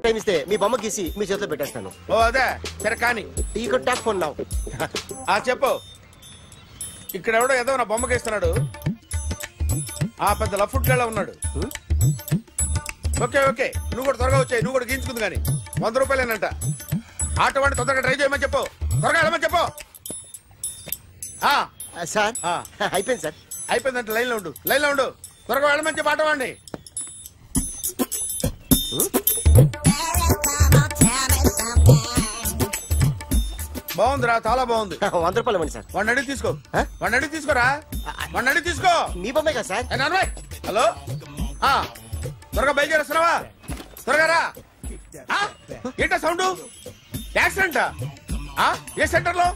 Time ఇస్తే మీ బొమ్మ గీసి మీ చేతిలో పెట్టేస్తాను. ఓ అదే సరే కానీ ఈ కుడ్ టాక్ ఫోన్ నౌ. చెప్పు. ఇక్కడ ఎవడో ఏదో నా బొమ్మ గీస్తున్నాడు. ఆ పెద్ద లఫుట్ గళ్ళ ఉన్నాడు. ఓకే ఓకే నువ్వు కూడా త్వరగా వచ్చాయి. నువ్వు కూడా గీంచుకుంది కానీ 100 రూపాయలేనంట. ఆటో వాడిని తొందరగా ట్రై చేయమని చెప్పు. త్వరగా వెళ్ళమని చెప్పు. సార్ అయిపోయింది సార్. అయిపోయిందంటే లైన్లో ఉండు. లైన్లో ఉండు. త్వరగా వెళ్ళమని చెప్పు ఆటో వాడిని. బాగుందిరా చాలా బాగుంది. 100 రూపాయలు ఇవ్వండి సార్. వాడిని అడిగి తీసుకో. వాడిని అడిగి తీసుకోరా. వాడిని అడిగి తీసుకో. మీ బొమ్మే కదా సార్. హలో త్వరగా బయలుదేరేస్తున్నావా? త్వరగా రా. ఏంటా సౌండ్? యాక్సిడెంట్ ఏ సెంటర్ లో?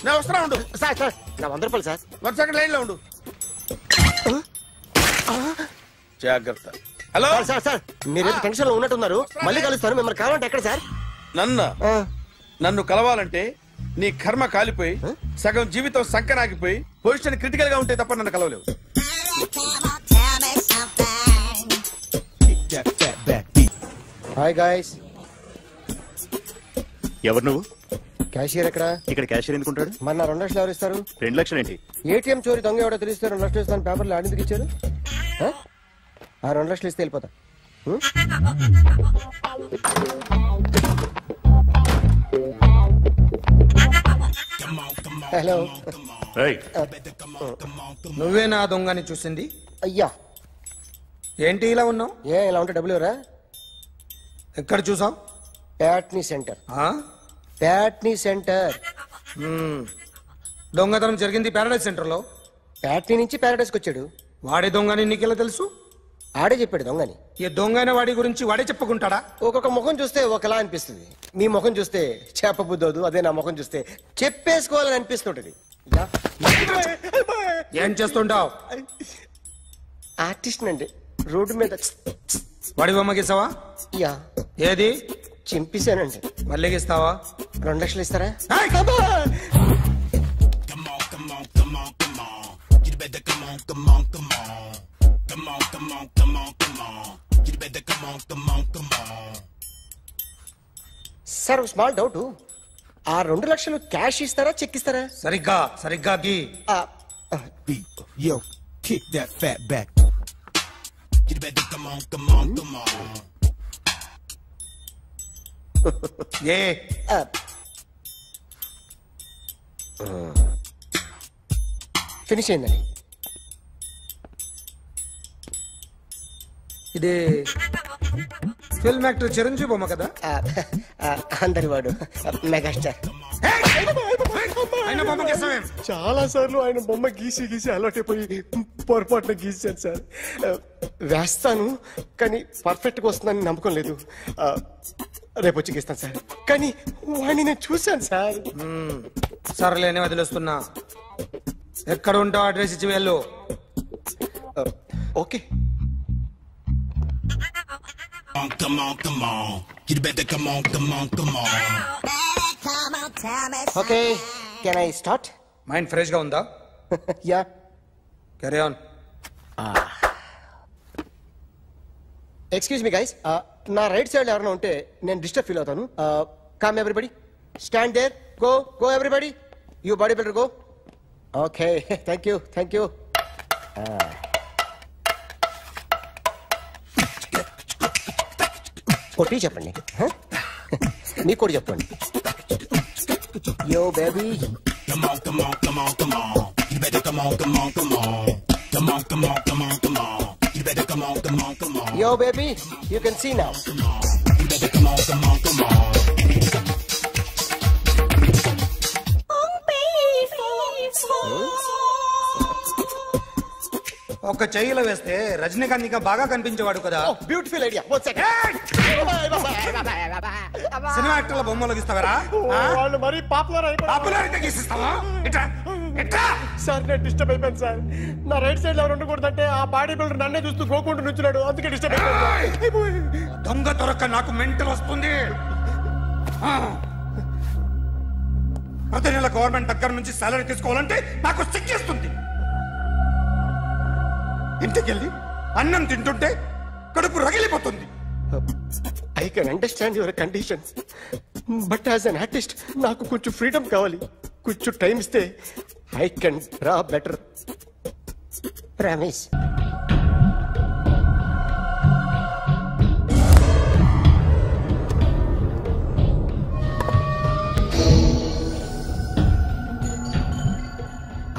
నేను వస్తున్నా ఉండు. సార్ సార్ నా 100 రూపాయలు సార్. 1 సెకండ్ లైన్ లో ఉండు. జాగ్రత్త. హలో సార్ సార్ మీరు టెన్షన్ లో ఉన్నట్టున్నారు. మళ్ళీ కలుస్తాను. మిమ్మల్ని కావాలంటే ఎక్కడ సార్? నన్ను కలవాలంటే నీ కర్మ కాలిపోయి సగం జీవితం సంకనాగిపోయి పొజిషన్ క్రిటికల్ గా ఉంటే తప్ప నన్ను కలవలేవు. Hi guys. ఎవరు నువ్వు? క్యాషియర్ ఎక్కడ? ఇక్కడ క్యాషియర్ ఎందుకుంటాడు? మన 2 లక్షలు ఎవరు ఇస్తారు? 2 లక్షలు ఏంటి? ఏటీఎం చోరీ దొంగ ఎవడో తెలిస్తే 2 లక్షలు ఇస్తాను పేపర్లు ఆడిందుకు ఇచ్చారు. ఆ 2 లక్షలు ఇస్తే వెళ్ళిపోతా. హలో. నువ్వే నా దొంగని చూసింది? అయ్యా ఏంటి ఇలా ఉన్నావు? ఇలా ఉంటే డబ్బులు ఎవరా? ఎక్కడ చూసావు? ప్యాట్నీ సెంటర్. ప్యాట్నీ సెంటర్. దొంగతనం జరిగింది ప్యారడైజ్ సెంటర్ లో. ప్యాట్నీ నుంచి ప్యారడైజ్కి వచ్చాడు. వాడే దొంగని నీకెలా తెలుసు? ఆడే చెప్పాడు దొంగని. ఈ దొంగైన వాడి గురించి వాడే చెప్పుకుంటాడా? ఒక్కొక్క ముఖం చూస్తే ఒకలా అనిపిస్తుంది. మీ ముఖం చూస్తే చెప్పబుద్దోదు. అదే నా ముఖం చూస్తే చెప్పేసుకోవాలని అనిపిస్తుంటది. ఏం చేస్తుంటావు? ఆర్టిస్ట్ అండి. రోడ్డు మీద వాడి బొమ్మ గీసావా? యా. ఏది? చింపేశానండి. మళ్ళీ గీస్తావా? 2 లక్షలు ఇస్తారా? Sir small doubt. ఆ 2 లక్షలు క్యాష్ ఇస్తారా చెక్ ఇస్తారా? సరిగ్గా సరిగ్గా గీ. Yo, kick that fat back. You better come on, come on, come on. Finish అయిందండి. ఇది ఫిల్మ్ యాక్టర్ చిరంజీవి బొమ్మ కదా? అందరి వాడు మెగాస్టార్. చాలా సార్లు ఆయన బొమ్మ గీసి గీసి అలవాటైపోయి పొరపాటున గీసాను సార్. వేస్తాను కానీ పర్ఫెక్ట్ గా వస్తుందని నమ్మకం లేదు. రేపు వచ్చి గీస్తాను సార్. కానీ వాడిని నేను చూశాను సార్. సర్లేని వదిలేస్తున్నా. ఎక్కడ ఉంటావు అడ్రస్ ఇచ్చి వెళ్ళు. Okay. Come on, come on. You better come on, come on, come on. Okay, can I start? Mind fresh గా ఉందా? Yeah. Carry on. Excuse me guys. నా రైట్ సైడ్ ఎవరైనా ఉంటే నేను డిస్టర్బ్ ఫీల్ అవుతాను. Come everybody. Stand there. Go everybody. You body builder go. Okay. Thank you. Thank you. కొట్టి చెప్పండి. మీకు కూడా చెప్పండి. Yo baby. Come on, come on, come on, come on. You better come on, come on, come on. Come on, come on, come on, come on. You better come on, come on, come on. Yo baby, you can see now. You better come on, come on, come on. ఒక చెయ్యిలో వేస్తే రజనీకాంత్ ఇంకా బాగా కనిపించేవాడు కదా. Beautiful idea. Cinema యాక్టర్ల బొమ్మలు గీస్తావరా? వాళ్ళు మరి popularity గీసిస్తావా? Sir నేను disturb అయిపోయాను సార్. నా రైట్ సైడ్ ఎవరు ఉండకూడదంటే ఆ బాడీ బిల్డర్ నన్నే చూస్తూ గోకుంటూ నుంచున్నాడు. అందుకే డిస్టర్బ్ అయిపోయాను. దొంగ దొరక్క నాకు మెంటల్ వస్తుంది. ప్రతి నెల గవర్నమెంట్ దగ్గర నుంచి సాలరీ తీసుకోవాలంటే నాకు సిగ్గేస్తుంది. ఇంటికెళ్ళి అన్నం తింటుంటే కడుపు రగిలిపోతుంది. I can understand your conditions, but as an artist నాకు కొంచెం ఫ్రీడమ్ కావాలి. కొంచెం టైం ఇస్తే I can draw better. Promise.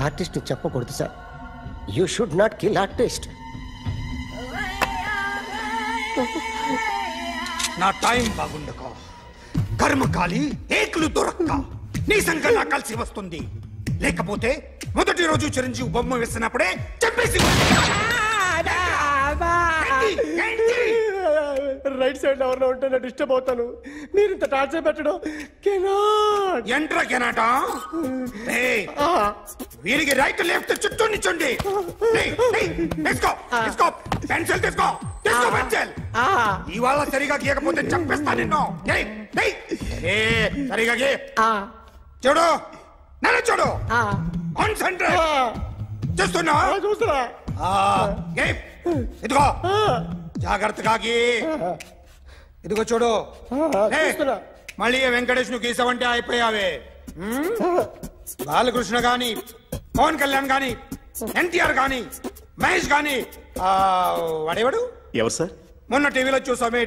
Artist చెప్పకూడదు sir. You should not kill artist. నా టైం బాగుండకో, కర్మకాలి ఏకులు దొరక్క నీ సంకల్లా కలిసి వస్తుంది. లేకపోతే మొదటి రోజు చిరంజీవి బొమ్మ వేసినప్పుడే చెప్పేసి రైట్ సైడ్ ఎవరిలో ఉంటే నేను డిస్టర్బ్ అవుతాను. మీరు ఇంత టార్చర్ పెట్టడం ఎంట్రా కెనాట. వీరికి రైట్ లెఫ్ట్ చుట్టూ నిచ్చండి. పెన్సిల్ తీసుకో, పెన్సిల్. ఇవాళ సరిగా గీయకపోతే చంపేస్తా నిన్ను. సరిగా గీ. చూడు, నన్ను చూడు. కాన్సంట్రేట్ చేస్తున్నా. చూస్తున్నా. ఇదిగో జాగ్రత్తగా గీ. ఇదిగో చూడు. మళ్ళీ వెంకటేష్ ను గీసావంటే అయిపోయావే. బాలకృష్ణ గాని, పవన్ కళ్యాణ్ గాని, ఎన్టీఆర్ గాని, మహేష్ గాని, వాడేవాడు ఎవరు సార్? మొన్న టీవీలో చూసామే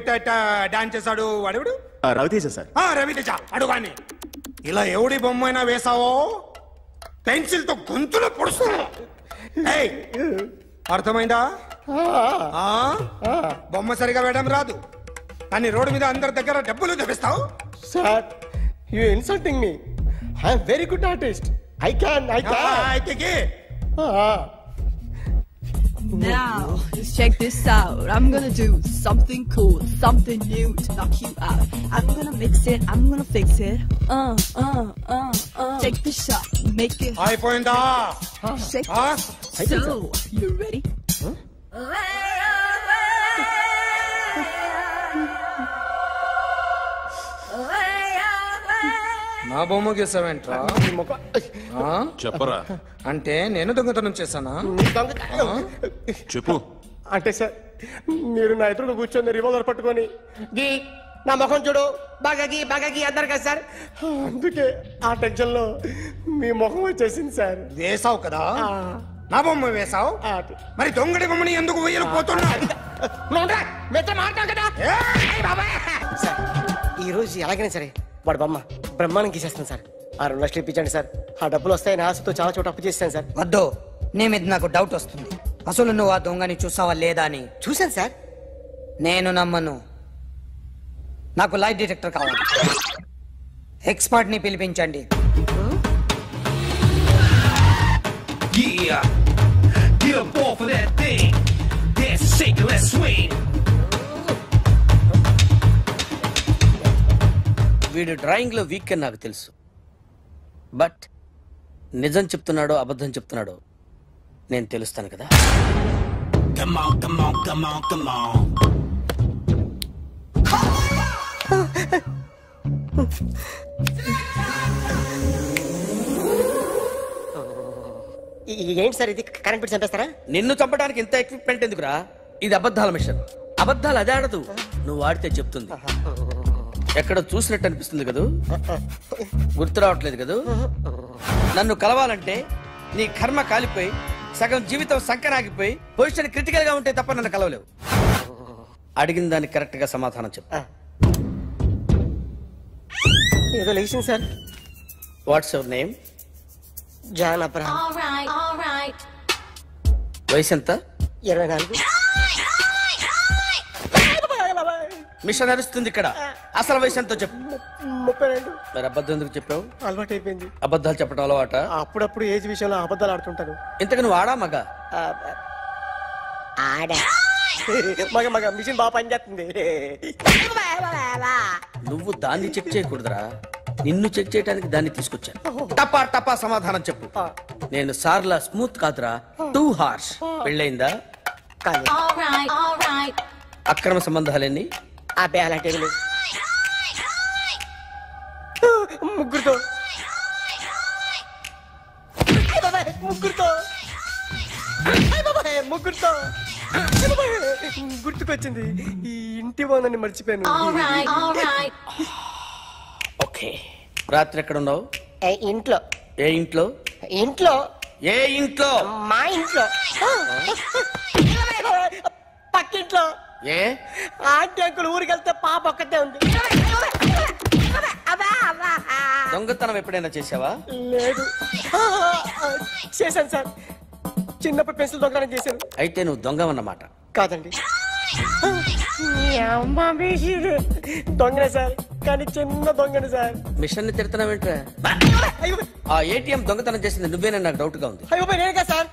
డాన్స్ చేశాడు వాడేవాడు? రవితేజ సార్. రవితేజ అడు గాని. ఇలా ఎవడి బొమ్మ అయినా వేసావో పెన్సిల్ తో గొంతులో పొడుస్తా. అర్థమైందా? బొమ్మ సరిగా వేయడం రాదు, కానీ రోడ్డు మీద అందరి దగ్గర డబ్బులు తెప్పిస్తావు. Sir, you insulting me. I am very good artist. I can. Now, just check this out. I'm gonna do something cool, something new to knock you out. I'm gonna mix it, I'm gonna fix it. Take the shot, make it. అయిపోయిందా? Shake it. So, you ready? నా బొమ్మ గీసావేంట్రా? చెప్పరా. అంటే నేను దొంగతనం చేశానా? చెప్పు. అంటే సార్, మీరు నా ఎదురుగా కూర్చొని రివాల్వర్ పట్టుకొని గీ, నా ముఖం చూడు, బాగా గీ అన్నారు కదా సార్. అందుకే ఆ టెన్షన్ లో మీ ముఖం వచ్చేసింది సార్. వేసావు కదా, నా బొమ్మ వేసావు. మరి దొంగడి బొమ్మని ఎందుకు వేయలేకపోతున్నా? సార్, ఈ రోజు ఎలాగైనా సరే వాడు బొమ్మ బ్రహ్మాండం గీసేస్తాను సార్. 6 లక్షలు ఇప్పించండి సార్. ఆ డబ్బులు వస్తాయని ఆశతో చాలా చోట అప్పు చేస్తాను సార్. వద్దు, నీ మీద నాకు డౌట్ వస్తుంది. అసలు నువ్వు ఆ దొంగని చూసావా లేదా అని. చూశాను సార్. నేను నమ్మను. నాకు లైట్ డిటెక్టర్ కావాలి. ఎక్స్పర్ట్ ని పిలిపించండి. Yeah, get up off of that thing. Dance, shake, and let's swing. వీడు డ్రాయింగ్ లో వీక్ అని నాకు తెలుసు, బట్ నిజం చెప్తున్నాడో అబద్ధం చెప్తున్నాడో నేను తెలుస్తాను కదా. Come on, come on, come on, come on. ఏంటి సార్ ఇది? కరెంట్ బిల్ చంపేస్తారా? నిన్ను చంపడానికి ఇంత ఎక్విప్మెంట్ ఎందుకురా? ఇది అబద్ధాల మిషన్. అబద్ధాలు అదే ఆడదు, నువ్వు వాడితే చెప్తుంది. ఎక్కడ చూసినట్టు అనిపిస్తుంది కదూ, గుర్తు రావట్లేదు కదూ. నన్ను కలవాలంటే నీ కర్మ కాలిపోయి సగం జీవితం సంకనాగిపోయి పొజిషన్ క్రిటికల్ గా ఉంటే తప్ప నన్ను కలవలేవు. అడిగిన దానికి కరెక్ట్ గా సమాధానం చెప్పు. ఏదో లేచింది sir. What's your name? John Abraham. వయసు ఎంత? 24. మిషన్ నడుస్తుంది ఇక్కడ. అసలు వయసు ఎంతో చెప్పు. 32. మరి అబద్ధం ఎందుకు చెప్పావు? అలవాటు అయిపోయింది. అబద్ధాలు చెప్పడం అలవాట? అప్పుడప్పుడు ఏజ్ విషయంలో అబద్ధాలు ఆడుతుంటాను. ఇంతకు నువ్వు ఆడా మగ? ఆడా. మగ మిషన్ బాగా పనిచేస్తుంది. నువ్వు దాన్ని చెక్ చేయకూడదురా, నిన్ను చెక్ చేయడానికి దాన్ని తీసుకొచ్చాను. టపా టపా సమాధానం చెప్పు. నేను సార్లా స్మూత్ కాదురా, టూ హార్ష్. పెళ్ళయిందా? అక్రమ సంబంధాలన్నీ? అలాంటి ముగ్గురుతో ముగ్గురుతో గుర్తుకొచ్చింది, ఈ ఇంటి ఓనర్ని మర్చిపోయాను. ఓకే, రాత్రి ఎక్కడ ఉన్నావు? ఇంట్లో. ఏ ఇంట్లో? ఇంట్లో. ఏ ఇంట్లో? మా ఇంట్లో. పక్కింట్లో. ఏ ఆంటీ అంకుల్ ఊరికి వెళ్తే పాప ఒక్కతే ఉంది. దొంగతనం ఎప్పుడైనా చేసావా? లేదు. చేశాను సార్, చిన్నప్పుడు పెన్సిల్ దొంగతనం చేశాను. అయితే నువ్వు దొంగవన్నమాట. కాదండి, దొంగనే సార్, కానీ చిన్న దొంగని సార్. మిషన్ ని తిడుతున్నావేంట్రా? ఆ ఏటీఎం దొంగతనం చేసింది నువ్వేనని నాకు డౌట్ గా ఉంది. అయ్యో నేనే సార్.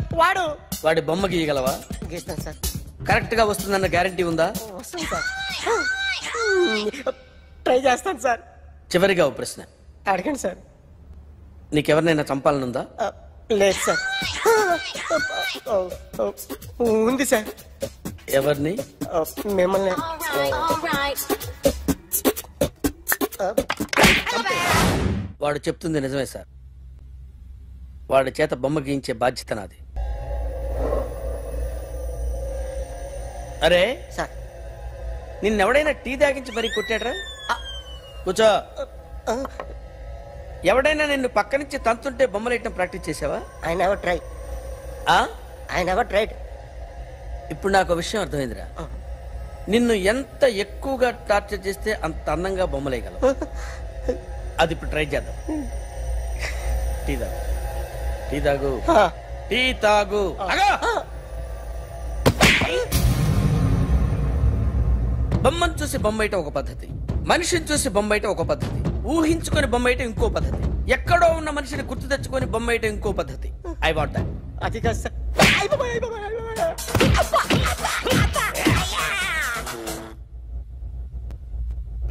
వాడి బొమ్మ గీయగలవా? గీస్తాను సార్. కరెక్ట్ గా వస్తుందన్న గ్యారంటీ ఉందా? వస్తుంది సార్, ట్రై చేస్తాను సార్. చివరిగా ఓ ప్రశ్న అడగండి సార్. నీకెవరినైనా చంపాలనుందా? లేదు సార్. ఉంది సార్. ఎవరిని? మిమ్మల్ని. వాడు చెప్తుంది నిజమే సార్. వాడి చేత బొమ్మ గీయించే బాధ్యత నాది. అరే సార్, నిన్నెవడైనా టీ తాగించి మరీ కొట్టాడ్రా? కూర్చో. ఎవడైనా నిన్ను పక్క నుంచి తంతుంటే బొమ్మలేయటం ప్రాక్టీస్ చేసావా? I never try. I never tried. ఇప్పుడు నాకు విషయం అర్థమైందిరా. నిన్ను ఎంత ఎక్కువగా టార్చర్ చేస్తే అంత అందంగా బొమ్మలేయగలవు. అది ఇప్పుడు ట్రై చేద్దాం. టీ తాగు, టీ తాగు, టీ తాగు. బొమ్మను చూసి బొమ్మయటం ఒక పద్ధతి, మనిషిని చూసి బొమ్మయటం ఒక పద్ధతి, ఊహించుకొని బొమ్మయటం ఇంకో పద్ధతి, ఎక్కడో ఉన్న మనిషిని గుర్తు తెచ్చుకొని బొమ్మయటం ఇంకో పద్ధతి. I want that. అది కాదు సార్.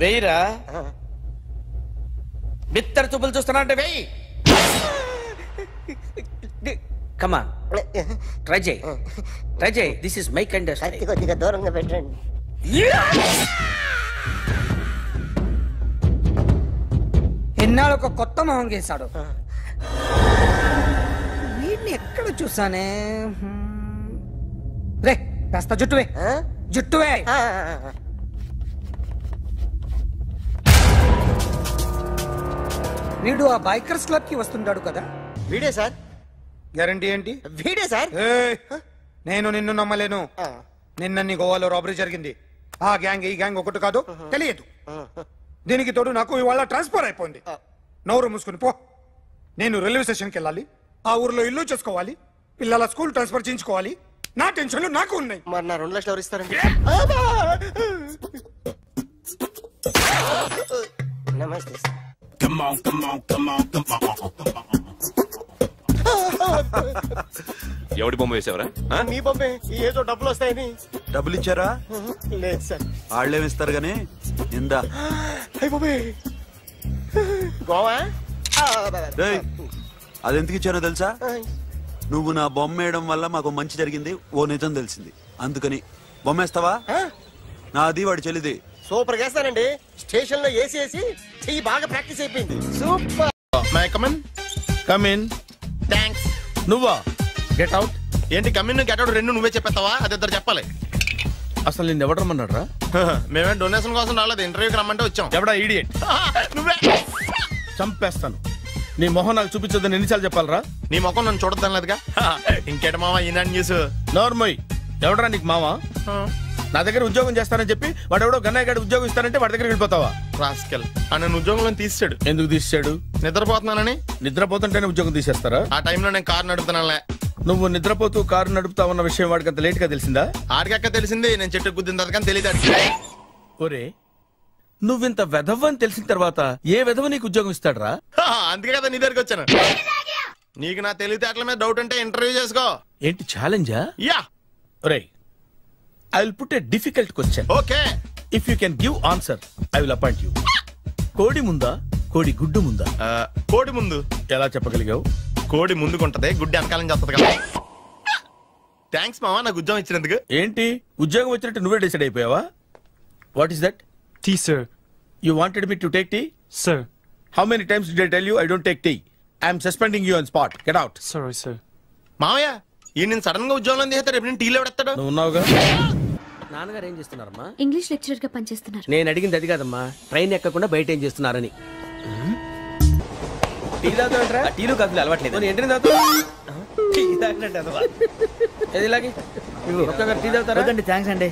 వెయ్యిరా. బిత్తర చూపులు చూస్తున్నా అంటే వెయ్యి. కమాన్, ట్రై చేయి, ట్రై చేయి. This is my kind of style. కొద్దిగా దూరంగా పెట్టండి. ఎన్నాళ్ళు ఒక కొత్త మొహం గీశాడు. వీడిని ఎక్కడ చూసానే? రే కాస్త జుట్టువే, జుట్టువే. వీడు ఆ బైకర్స్ క్లబ్ కి వస్తుంటాడు కదా? వీడే సార్. గ్యారంటీ ఏంటి? వీడే సార్. నేను నిన్ను నమ్మలేను. నిన్న నీ గోవాలో రాబరీ జరిగింది. ఆ గ్యాంగ్ ఈ గ్యాంగ్ ఒకటి కాదు, తెలియదు. దీనికి తోడు నాకు ఇవాళ ట్రాన్స్ఫర్ అయిపోయింది. నోరు మూసుకుని పో. నేను రైల్వే స్టేషన్కి వెళ్ళాలి, ఆ ఊర్లో ఇల్లు చేసుకోవాలి, పిల్లల స్కూల్ ట్రాన్స్ఫర్ చేయించుకోవాలి. నా టెన్షన్లు నాకు ఉన్నాయి. మరి నా 2 లక్షలు ఎవరు ఇస్తారండి? నమస్తే sir. Come on, come on, come on, come on, come on. ఎవడి బొమ్మ వేసావరా? మీ బొమ్మే. ఏదో డబ్బులు వస్తాయని. డబ్బులు ఇచ్చారా? లేదు సార్. వాళ్ళేమిస్తారు గానీ ఇందా. అయ్య బాబే, గోవా. అదెందుకు ఇచ్చానో తెలుసా? నువ్వు నా బొమ్మ వేయడం వల్ల మాకు మంచి జరిగింది, ఓ నిజం తెలిసింది. అందుకని బొమ్మేస్తావా? నాది వాడి చెల్లిది. సూపర్ చేస్తానండి. స్టేషన్ లో ఏసీ చెయ్యి బాగా ప్రాక్టీస్ అయిపోయింది. Super. My come in. Come in. Thanks. నువ్వా? Get out. ఏంటి కమిన్ గెట్ అవుట్ రెండు నువ్వే చెప్పేస్తావా? అది ఇద్దరు చెప్పాలి. అసలు నేను ఎవడు రమ్మన్నాడు రా? మేమే డొనేషన్ కోసం రాలేదు, ఇంటర్వ్యూకి రమ్మంటే వచ్చాం. ఎవడా ఈడియట్? నువ్వే. చంపేస్తాను. నీ మొహం నాకు చూపించొద్దని ఎన్నిసార్లు చెప్పాలరా? నీ మొఖం నన్ను చూడద్దాం లేదుగా. ఇంకేట మావా ఈనాడు న్యూస్. నోర్మోయ్. ఎవడరా నీకు మావా? నా దగ్గర ఉద్యోగం చేస్తానని చెప్పి వాడు ఎవడో గన్నయ్య గారి ఉద్యోగం ఇస్తానంటే వాడి దగ్గర వెళ్ళిపోతావా? రాస్కెల్. నన్ను ఉద్యోగంలో తీసాడు. ఎందుకు తీసాడు? నిద్రపోతున్నానని. నిద్రపోతుంటేనే ఉద్యోగం తీసేస్తారా? ఆ టైంలో నేను కారు నడుపుతున్నానులే. నువ్వు నిద్రపోతూ కారు నడుపుతా ఉన్న విషయం వాడికి అంత లేట్ గా తెలిసిందా? ఆడికక్క తెలిసింది, నేను చెట్టు గుద్దిన తర్వాత కానీ తెలియదు. ఒరే, నువ్వింత వెధవ్ అని తెలిసిన తర్వాత ఏ వెధవ నీకు ఉద్యోగం ఇస్తాడరా? అందుకే కదా నీ దగ్గరికి వచ్చాను. నీకు నా తెలివితేటల మీద డౌట్ అంటే ఇంటర్వ్యూ చేసుకో. ఏంటి ఛాలెంజా? యా. ఒరే, I will put a difficult question. Okay. If you can give answer, I will appoint you. కోడి ముందా, కోడి గుడ్డు ముందా? కోడి ముందు. ఎలా చెప్పగలిగావు? కోడి ముందుకుంటది, గుడ్డి వెనకాలని చేస్తుంది కదా. థ్యాంక్స్ మావా నాకు ఉద్యోగం ఇచ్చినందుకు. ఏంటి ఉద్యోగం వచ్చినట్టు నువ్వే డిసైడ్ అయిపోయావా? What is that? Tea sir. You wanted me to take tea? Sir. How many times did I tell you I don't take tea? I am suspending you on spot. Get out. Sorry sir. మావయ్య ఈ నేను sudden గా ఉద్యోగంలో తీస్తాడు రేపు నేను టీలో పెడతాడు. నువ్వు ఉన్నావుగా. నాన్నగారు ఏం చేస్తున్నారమ్మా? ఇంగ్లీష్ లెక్చరర్ గా పనిచేస్తున్నారు. నేను అడిగింది అది కాదమ్మా, ట్రైన్ ఎక్కకుండా బయట ఏం చేస్తున్నారని. టీ తాగుతాంట్రా? టీలు కాఫీలు అలవాట్లేదు. ఎంట్రీ తాగుతా టీ తాగినట్టు ఎదిలాగి ఒక్కగారు టీ తాగుతారా? థ్యాంక్స్ అండి.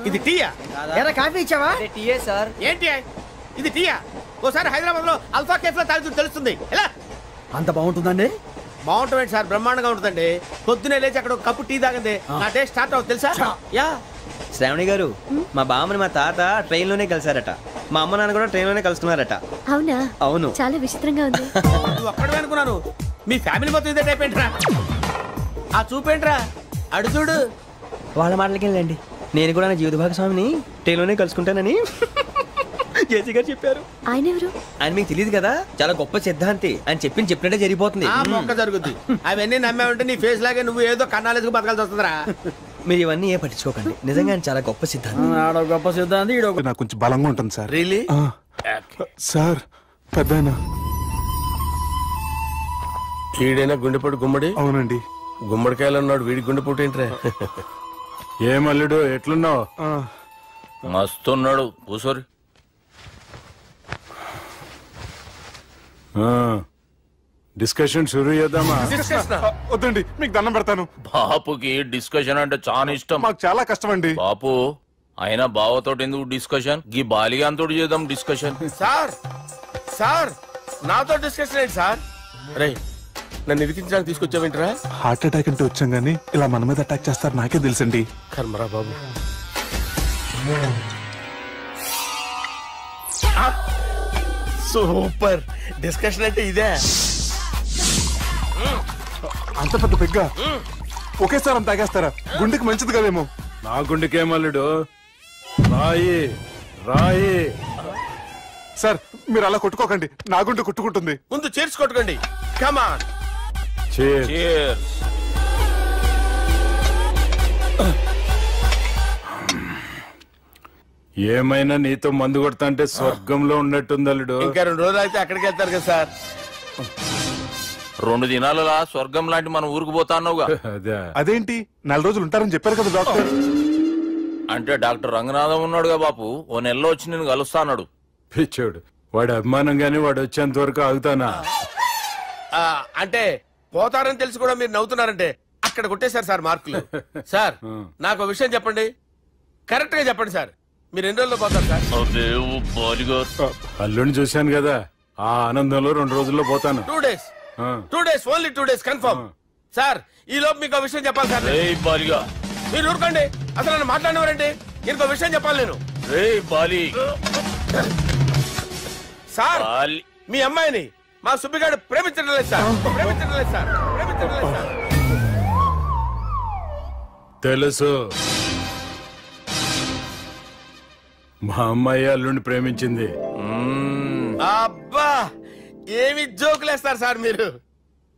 ఇది టీయా? ఎరా కాఫీ ఇచ్చావా? టీయే సార్. ఏంటి ఇది టీయా? ఓసారి హైదరాబాద్ లో అల్ఫా కేఫ్ లో తాగుతూ తెలుస్తుంది. ఎలా అంత బాగుంటుందండి? బాగుంటుంది సార్, బ్రహ్మాండంగా ఉంటుందండి. పొద్దునే లేచి అక్కడ ఒక కప్పు టీ తాగండి నా టేస్ట్ స్టార్ట్ అవుతుంది తెలుసా? యా. శ్రావణి గారు, మా బామ్మని మా తాత ట్రైన్ లోనే కలిసారట, మా అమ్మ నాన్న కూడా ట్రైన్ లోనే కలుస్తున్నారట. అవునా? అవును. చాలా విచిత్రంగా ఉంది. నువ్వు ఒక్కడే అనుకున్నాను, మీ ఫ్యామిలీ మొత్తం ఇదే టైప్ ఏంట్రా? ఆ చూపేంట్రా అడు చూడు. వాళ్ళ మాటలకి వెళ్ళండి, నేను కూడా నా జీవిత భాగస్వామిని ట్రైన్ లోనే కలుసుకుంటానని జేసీ గారు చెప్పారు. ఆయన ఎవరు? ఆయన మీకు తెలియదు కదా, చాలా గొప్ప సిద్ధాంతి అని చెప్పినట్టే జరిగిపోతుంది. మొక్క జరుగుద్ది. అవన్నీ నమ్మే ఉంటే నీ ఫేస్ లాగే నువ్వు ఏదో కన్నాలేసుకు బతకాల్సి వస్తుందిరా. మీరు ఇవన్నీ ఏ పట్టించుకోకండి, నిజంగా ఆయన చాలా గొప్ప సిద్ధాంతి. ఆడో గొప్ప సిద్ధాంతి, ఈడో నాకు కొంచెం బలంగా ఉంటుంది సార్. రియలీ? సార్ పెద్దయినా. ఈడైనా గుండెపోటు గుమ్మడి? అవునండి. గుమ్మడికాయలు అన్నాడు, వీడి గుండెపోటు ఏంట్రా? ఏమల్లుడు ఎట్లున్నావు? మస్తున్నాడు కూసోరి. డిస్కషన్ షురూ చేద్దామా? వద్దండి, మీకు దండం పెడతాను. బాపుకి డిస్కషన్ అంటే చాలా ఇష్టం. మాకు చాలా కష్టం అండి. బాపు అయినా బావతోటి ఎందుకు డిస్కషన్? గీ బాలిగాంతోటి చేద్దాం డిస్కషన్. సార్ సార్ నాతో డిస్కషన్ ఏంటి సార్? రే నన్ను ఇరికించడానికి తీసుకొచ్చావేంట్రా? హార్ట్ అటాక్ అంటే వచ్చాం గానీ ఇలా మన మీద అటాక్ చేస్తారు నాకే తెలుసండి. కర్మరా బాబు. సూపర్ డిస్కషన్ అంటే ఇదే. అంత పెద్ద పెగ్గ ఒకేసారి అంత తాగేస్తారా? గుండెకి మంచిది కదేమో. నా గుండెకేమల్లుడు రాయి రాయి. సార్ మీరు అలా కొట్టుకోకండి, నా గుండె కొట్టుకుంటుంది. ముందు చేర్చి కొట్టుకోండి. కమాన్. ఏమైనా నీతో మందు కొడతా అంటే స్వర్గంలో ఉన్నట్టుంది అల్లుడు. ఇంకా 2 రోజులు అయితే అక్కడికి వెళ్తారు కదా సార్. 2 దినాలలా స్వర్గం లాంటి మన ఊరికి పోతాన్నావుగా. అదేంటి 4 రోజులు ఉంటారని చెప్పారు కదా డాక్టర్. అంటే డాక్టర్ రంగనాథం ఉన్నాడుగా బాపు, ఓ నెలలో వచ్చి నేను కలుస్తా అన్నాడు. పిచ్చోడు, వాడు అభిమానంగానే వాడు వచ్చేంత వరకు ఆగుతానా? అంటే పోతారని తెలిసి కూడా మీరు నవ్వుతున్నారంటే అక్కడ కొట్టేశారు సార్ మార్కులు. సార్ నాకు ఒక విషయం చెప్పండి, కరెక్ట్ గా చెప్పండి సార్. మీరు ఎన్ని రోజుల్లో పోతారు సార్? అల్లుడిని చూశాను కదా, ఆ ఆనందంలో 2 రోజుల్లో పోతాను. 2 days. 2 days, only 2 days confirm. Sir ఈ లోపు మీకు విషయం చెప్పాలి సార్. మీరు ఊరుకోండి, అసలు నన్ను మాట్లాడినవారండి. ఇంకో విషయం చెప్పాలి నేను. సార్ మీ అమ్మాయిని మా సుబ్బిగాడు ప్రేమించడం లేదు సార్. ప్రేమించడం లేదు సార్. ప్రేమించడం లేదు సార్. తెలుసు, మా అమ్మాయి అల్లుడిని ప్రేమించింది. అబ్బా ఏమి జోకులేస్తారు సార్ మీరు.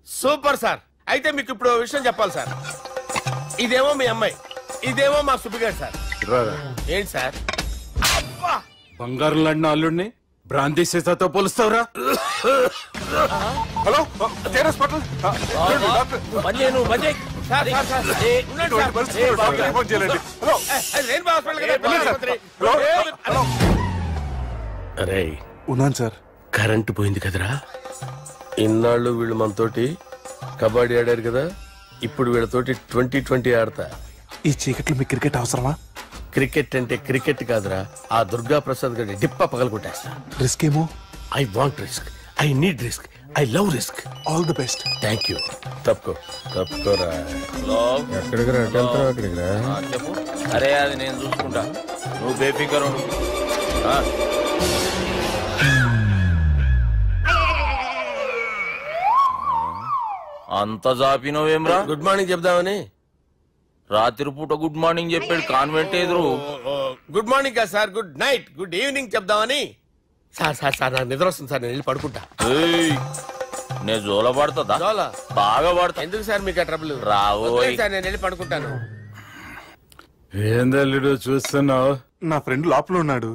Super sir. అయితే మీకు ఇప్పుడు విషయం చెప్పాలి సార్. ఇదేమో మీ అమ్మాయి, ఇదేమో మా సుబ్బిగాడు సార్. ఏంటి సార్? అబ్బా బంగారం లాంటి అల్లుడిని భ్రాంతి సీతాతో పోలుస్తావురా? Hello hospital. అరే ఉన్నాను సార్. కరెంటు పోయింది కదరా. ఇన్నాళ్ళు వీళ్ళు మనతోటి కబడ్డీ ఆడారు కదా, ఇప్పుడు వీళ్ళతోటి 2020 ఆడతా. ఈ చీకట్లో మీ క్రికెట్ అవసరమా? క్రికెట్ అంటే క్రికెట్ కాదురా, ఆ దుర్గా ప్రసాద్ గారి డిప్ప పగలగొట్టేస్తా. రిస్క్ ఏమో. I want risk, I need risk, I love risk. All the best. Thank you. తప్పుకోరా. ఎక్కడికి రా? అక్కడికి రా. చెప్పు. అరే అది నేను చూసుకుంటా, నువ్వు బేఫికర్ ఉండు. అంత జాపినవేమ్రా? గుడ్ మార్నింగ్ చెప్దామని. రాత్రి పూట గుడ్ మార్నింగ్ చెప్పాడు కాన్వెంట్ ఎదురు. గుడ్ మార్నింగ్ కాదు sir, good night, good evening చెప్దామని. సార్ సార్ సార్ నాకు నిద్ర వస్తుంది సార్, నేను వెళ్ళి పడుకుంటా. నేను జోల పడుతుందా? జోలా బాగా పడతా. ఎందుకు సార్ మీకు ట్రబుల్? రావు సార్, నేను వెళ్ళి పడుకుంటాను. ఏందల్లుడు చూస్తున్నావు? నా ఫ్రెండ్ లోపల ఉన్నాడు.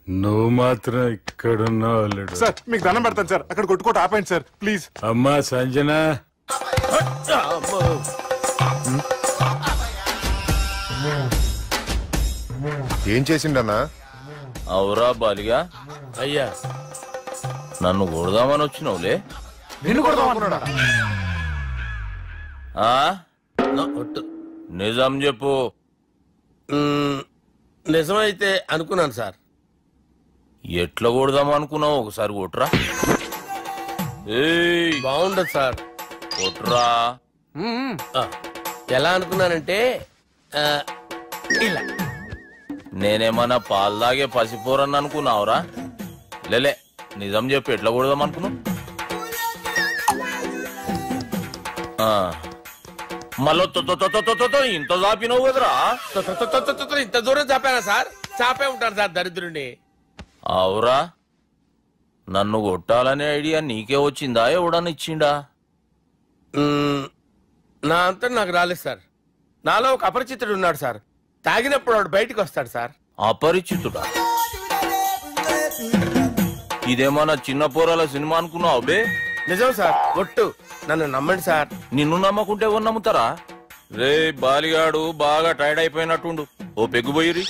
నువ్వు మాత్రం ఇక్కడున్నావు అల్లుడు. సార్ మీకు దండం పెడతాను సార్, అక్కడ కొట్టుకోట ఆపండి సార్ ప్లీజ్. అమ్మా సంజన, ఏం చేసిండన్నా? అవురా బాలిగా, అయ్యా నన్ను కొడదామని వచ్చినావులే. నిజం చెప్పు. నిజమైతే అనుకున్నాను సార్. ఎట్లా కొడదాం అనుకున్నావు? ఒకసారి కొట్రా. బాగుండదు సార్. కొట్రా. ఎలా అనుకున్నానంటే ఇలా. నేనేమన్నా పాలు తాగే పసిపోరని అనుకున్నావురా? లేలే, నిజం చెప్పి ఎట్లా కొడదాం అనుకున్నావు? మళ్ళీ ఇంత చాపినవు కదరా? ఇంత దూరం చాపానా సార్? చాపే ఉంటాను సార్ దరిద్రుడిని. అవురా, నన్ను కొట్టాలనే ఐడియా నీకే వచ్చిందా? ఎవడన్నా ఇచ్చిండా? నా అంతా నాకు రాలేదు సార్. నాలో ఒక అపరిచితుడు ఉన్నాడు సార్. తాగినప్పుడు వాడు బయటకు వస్తాడు సార్. అపరిచితుడా? ఇదేమన్నా చిన్న పోరాల సినిమా అనుకున్నావు బే? నిజం సార్, ఒట్టు. నన్ను నమ్మండి సార్. నిన్ను నమ్మకుంటే ఎవరు నమ్ముతారా? రే బాలిగాడు బాగా టైర్డ్ అయిపోయినట్టుండు, ఓ పెగ్గుపోయిరి.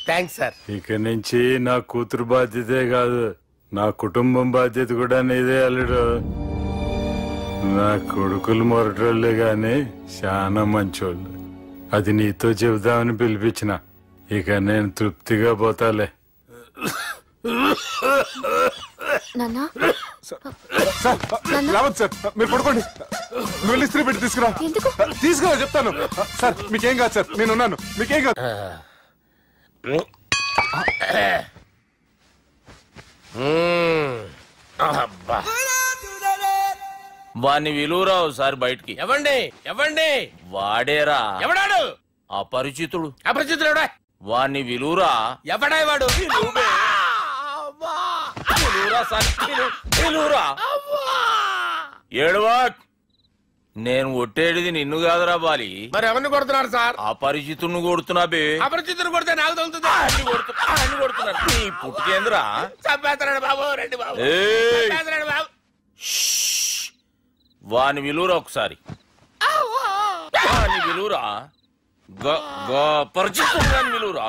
Thanks sir. ఇక నుంచి నా కూతురు బాధ్యతే కాదు, నా కుటుంబం బాధ్యత కూడా నీదే అల్లుడు. నా కొడుకులు మొరటోళ్ళే గాని చాలా మంచోళ్ళు. అది నీతో చెబుదామని పిలిపించిన. ఇక నేను తృప్తిగా పోతాలే. సార్ మీరు పడుకోండి, నువ్వు ఇస్త్రీ పెట్టి తీసుకురా. తీసుకురా చెప్తాను సార్. మీకేం కాదు సార్, నేనున్నాను, మీకేం కాదు. వాణ్ణి విలువరావు సార్ బయటికి. ఎవండి వాడేరా. ఎవడాడు? అపరిచితుడు. అపరిచితుడు ఎవడా? వాణ్ణి విలువరా. ఎవడా వాడు? ఏడవా. నేను కొట్టేది నిన్ను కాదురా బాలి. మరి ఎవరిని కొడుతున్నారు సార్? అపరిచితుడిని కొడుతున్నా బే. అపరిచితుడు కొడితే నాకు తగులుతుంది. అన్ని కొడుతున్నారు. నీ పుట్టుకేంద్రా? చంపేస్తున్నాడు బాబు, రండి బాబు. వాని విలువరా ఒకసారి. వాని విలువరా. పరిచితుడు విలువరా.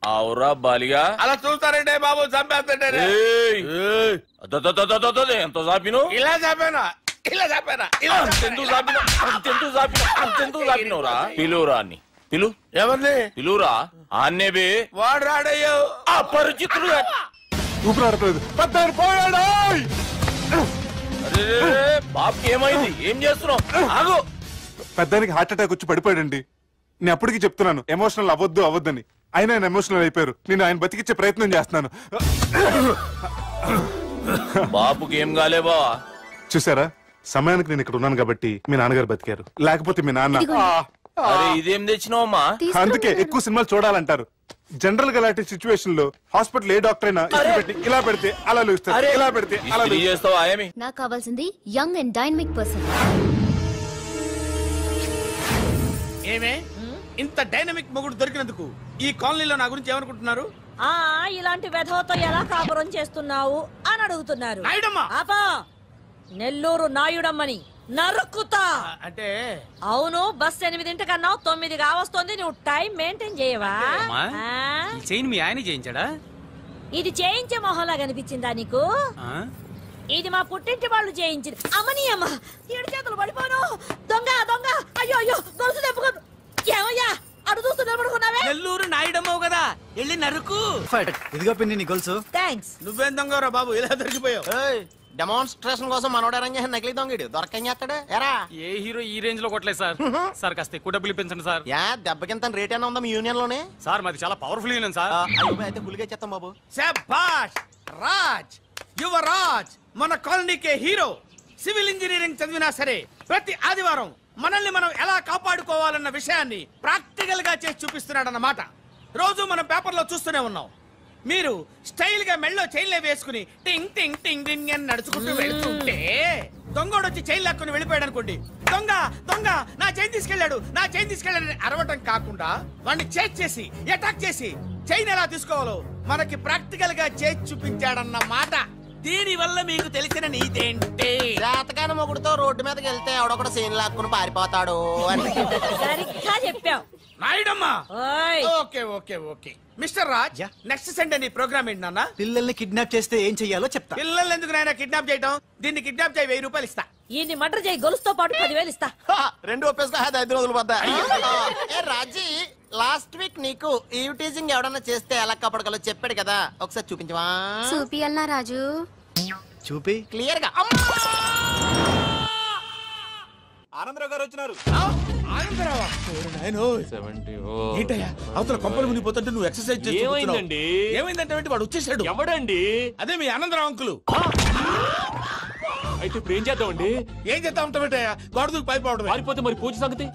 అవురా బాలిగా. అలా చూస్తారంటే బాబు, చంపేస్తాడే. ఎంత చాపిను? ఇలా చాపానా? ఇలా చాపానా? అంతెందుకు చాపినవురా? పిలువురా అని. పిలు. ఎవరిని పిలువురా. ఆన్నే బే. వాడు రాడయ్యో. అపరిచితుడు. ఊపిరాడలేదు. బాబుకి ఏమైంది? ఏం చేస్తున్నావు? ఆగు. పెద్దానికి హార్ట్ అటాక్ వచ్చి పడిపోయాడండి. నేను అప్పటికి చెప్తున్నాను ఎమోషనల్ అవ్వద్దని. ఆయన ఎమోషనల్ అయిపోయారు. నేను ఆయన బతికిచ్చే ప్రయత్నం చేస్తున్నాను. బాబుకి ఏం కాలే బావా? చూసారా, సమయానికి నేను ఇక్కడ ఉన్నాను కాబట్టి మీ నాన్నగారు బతికారు. లేకపోతే మీ నాన్న. ఇదేం తెచ్చినావమ్మా? అందుకే ఎక్కువ సినిమాలు చూడాలంటారు. జనరల్ గా అలాంటి సిచ్యువేషన్ లో హాస్పిటల్ ఏ డాక్టర్ అయినా ఇలా పెడితే అలా లూస్తారు, ఇలా పెడితే అలా చేస్తావా? నాకు కావాల్సింది యంగ్ అండ్ డైనమిక్ పర్సన్. ఏమే ఇంత డైనమిక్ మొగుడు దొరికినందుకు ఈ కాలనీలో నా గురించి ఏమనుకుంటున్నారు? ఇలాంటి వెధవతో ఎలా కాపురం చేస్తున్నావు అని అడుగుతున్నారు. నెల్లూరు నాయుడమ్మని నరుక్కుతా. అంటే అవును, బస్ 8:00 9 కావస్తుంది. నువ్వు టైం మెయింటైన్ చేయవా? మీ ఆయన చేయించాడా? ఇది చేయించే మొహంలా కనిపించిందా నీకు? ఇది మా పుట్టింటి వాళ్ళు చేయించింది. అమ్మని అమ్మ, 7 చేతులు పడిపోను. దొంగ దొంగ, అయ్యో అయ్యో, గొలుసు తెప్పుకో. ఏమయ్యా అడు చూస్తూ నిలబడుకున్నావే? నెల్లూరు నాయుడమ్మవు కదా, వెళ్ళి నరుకు. ఇదిగో పిన్ని నీ గొలుసు. థ్యాంక్స్. నువ్వేం దొంగరా బాబు, ఇలా దొరికిపోయావు? డెమాన్స్ట్రేషన్ కోసం మనోడు అరేంజ్ చేసిన నకిలీ దొంగడు దొరకం చేస్తాడు. ఎరా ఏ హీరో ఈ రేంజ్ లో కొట్టలేదు సార్. సార్ కాస్త ఎక్కువ డబ్బులు ఇప్పించండి సార్. దెబ్బకింత రేట్ అయినా ఉందా మీ యూనియన్ లోనే? సార్ మాది చాలా పవర్ఫుల్ యూనియన్ సార్. అయితే గులిగా చేస్తాం బాబు. శభాష్ రాజ్, యువరాజ్, మన కాలనీకే హీరో. సివిల్ ఇంజనీరింగ్ చదివినా సరే ప్రతి ఆదివారం మనల్ని మనం ఎలా కాపాడుకోవాలన్న విషయాన్ని ప్రాక్టికల్ గా చేసి చూపిస్తున్నాడన్నమాట. రోజు మనం పేపర్లో చూస్తూనే ఉన్నాం. మీరు స్టైల్ గా మెళ్ళో చైన్లే వేసుకుని టింగ్ టింగ్ టింగ్ టింగ్ అని నడుచుకుంటూ వెళ్తుంటే దొంగోడు వచ్చి చైన్ లాక్కుని వెళ్ళిపోయాడు అనుకోండి. దొంగ దొంగ నా చైన్ తీసుకెళ్లాడు, నా చైన్ తీసుకెళ్లాడని అరవటం కాకుండా వాడిని చేజ్ చేసి అటాక్ చేసి చైన్ ఎలా తీసుకోవాలో మనకి ప్రాక్టికల్ గా చేసి చూపించాడన్న మాట. దీని వల్ల మీకు తెలిసిన నీతేంటి? జాతకాన మొగుడుతో రోడ్డు మీదకి వెళ్తే ఎవడొకడు సీన్ లాక్కుని పారిపోతాడు అని. సరిగ్గా చెప్పావు నాయుడమ్మా. Okay okay okay mister Raj, next Sunday నీ ప్రోగ్రామ్ ఏంటి నాన్న? పిల్లల్ని కిడ్నాప్ చేస్తే ఏం చెయ్యాలో చెప్తా. పిల్లల్ని ఎందుకు నాయన కిడ్నాప్ చేయటం? దీన్ని కిడ్నాప్ చేయి, 1000 రూపాయలు ఇస్తా. ఈయన్ని మటర్ చేయి, గొలుసుతో పాటు 10,000 ఇస్తా. 2 ఒప్పేసుకో, 5 రోజులు పడ్డా. ఏ రాజీ, లాస్ట్ వీక్ నీకు ఈవ్ టీజింగ్ ఎవడన్నా చేస్తే ఎలా కప్పడగలో చెప్పాడు కదా, ఒకసారి చూపించవా? చూపియల్నా రాజు? చూపి క్లియర్ గా. ఆనందరావు గారు వచ్చినారు. ఏంటయ్యా అవతల కొంపలు మునిగిపోతుంటే నువ్వు ఎక్సర్సైజ్ చేస్తూ ఏమైందండి? ఏమైందంటే వాడు వచ్చేసాడు. ఎవడండి? అదే మీ ఆనందరావు అంకులు. అయితే ఇప్పుడు ఏం చేద్దామండి? ఏం చేస్తా ఉంటావేటయ్యా? గొడవకు పైపోవడం. పారిపోతే మరి పూజ సంగతి?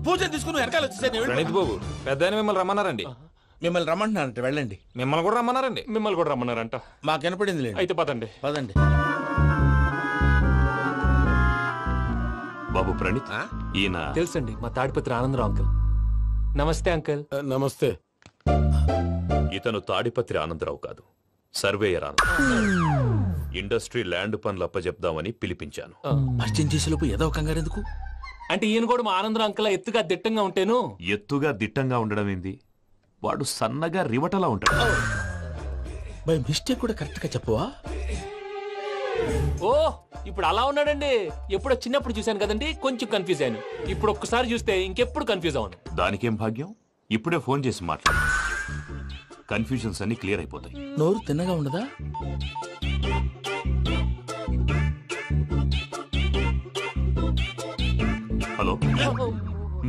పూజ తీసుకుని వెనకాల వచ్చేసాను. ప్రణీత్ బాబు, పెద్ద మిమ్మల్ని రమ్మన్నారండి. మిమ్మల్ని రమ్మంటున్నారంట, వెళ్ళండి. మిమ్మల్ని కూడా రమ్మన్నారండి. మిమ్మల్ని కూడా రమ్మన్నారంట. మాకు వినపడింది లేదు. అయితే పదండి. పదండి. బాబు ప్రణీత్, ఈయన తెలుసండి, మా తాడిపత్రి ఆనందరావు అంకుల్. నమస్తే అంకుల్. నమస్తే. ఇతను తాడిపత్రి ఆనందరావు కాదు, సర్వేయర్ ఆనందరావు. ఇండస్ట్రీ ల్యాండ్ పనులు అప్పచెప్దామని పిలిపించాను. పరిచయం చేసేలోపు ఏదో కంగారు ఎందుకు? అంటే ఈయన కూడా మా ఆనందరావు అంకుల్ ఎత్తుగా దిట్టంగా ఉంటాను. ఎత్తుగా దిట్టంగా ఉండడం ఏంది, వాడు సన్నగా రివటలా ఉంటాడు. బై మిస్టేక్ కూడా కరెక్ట్ గా చెప్పవా? ఓ ఇప్పుడు అలా ఉన్నాడండి. ఎప్పుడో చిన్నప్పుడు చూశాను కదండి, కొంచెం కన్ఫ్యూజ్ అయ్యాను. ఇప్పుడు ఒక్కసారి చూస్తే ఇంకెప్పుడు కన్ఫ్యూజ్ అవును. దానికేం భాగ్యం, ఇప్పుడే ఫోన్ చేసి మాట్లాడు. కన్ఫ్యూజన్స్ అన్ని క్లియర్ అయిపోతాయి. నోరు తిన్నగా ఉండదా? హలో,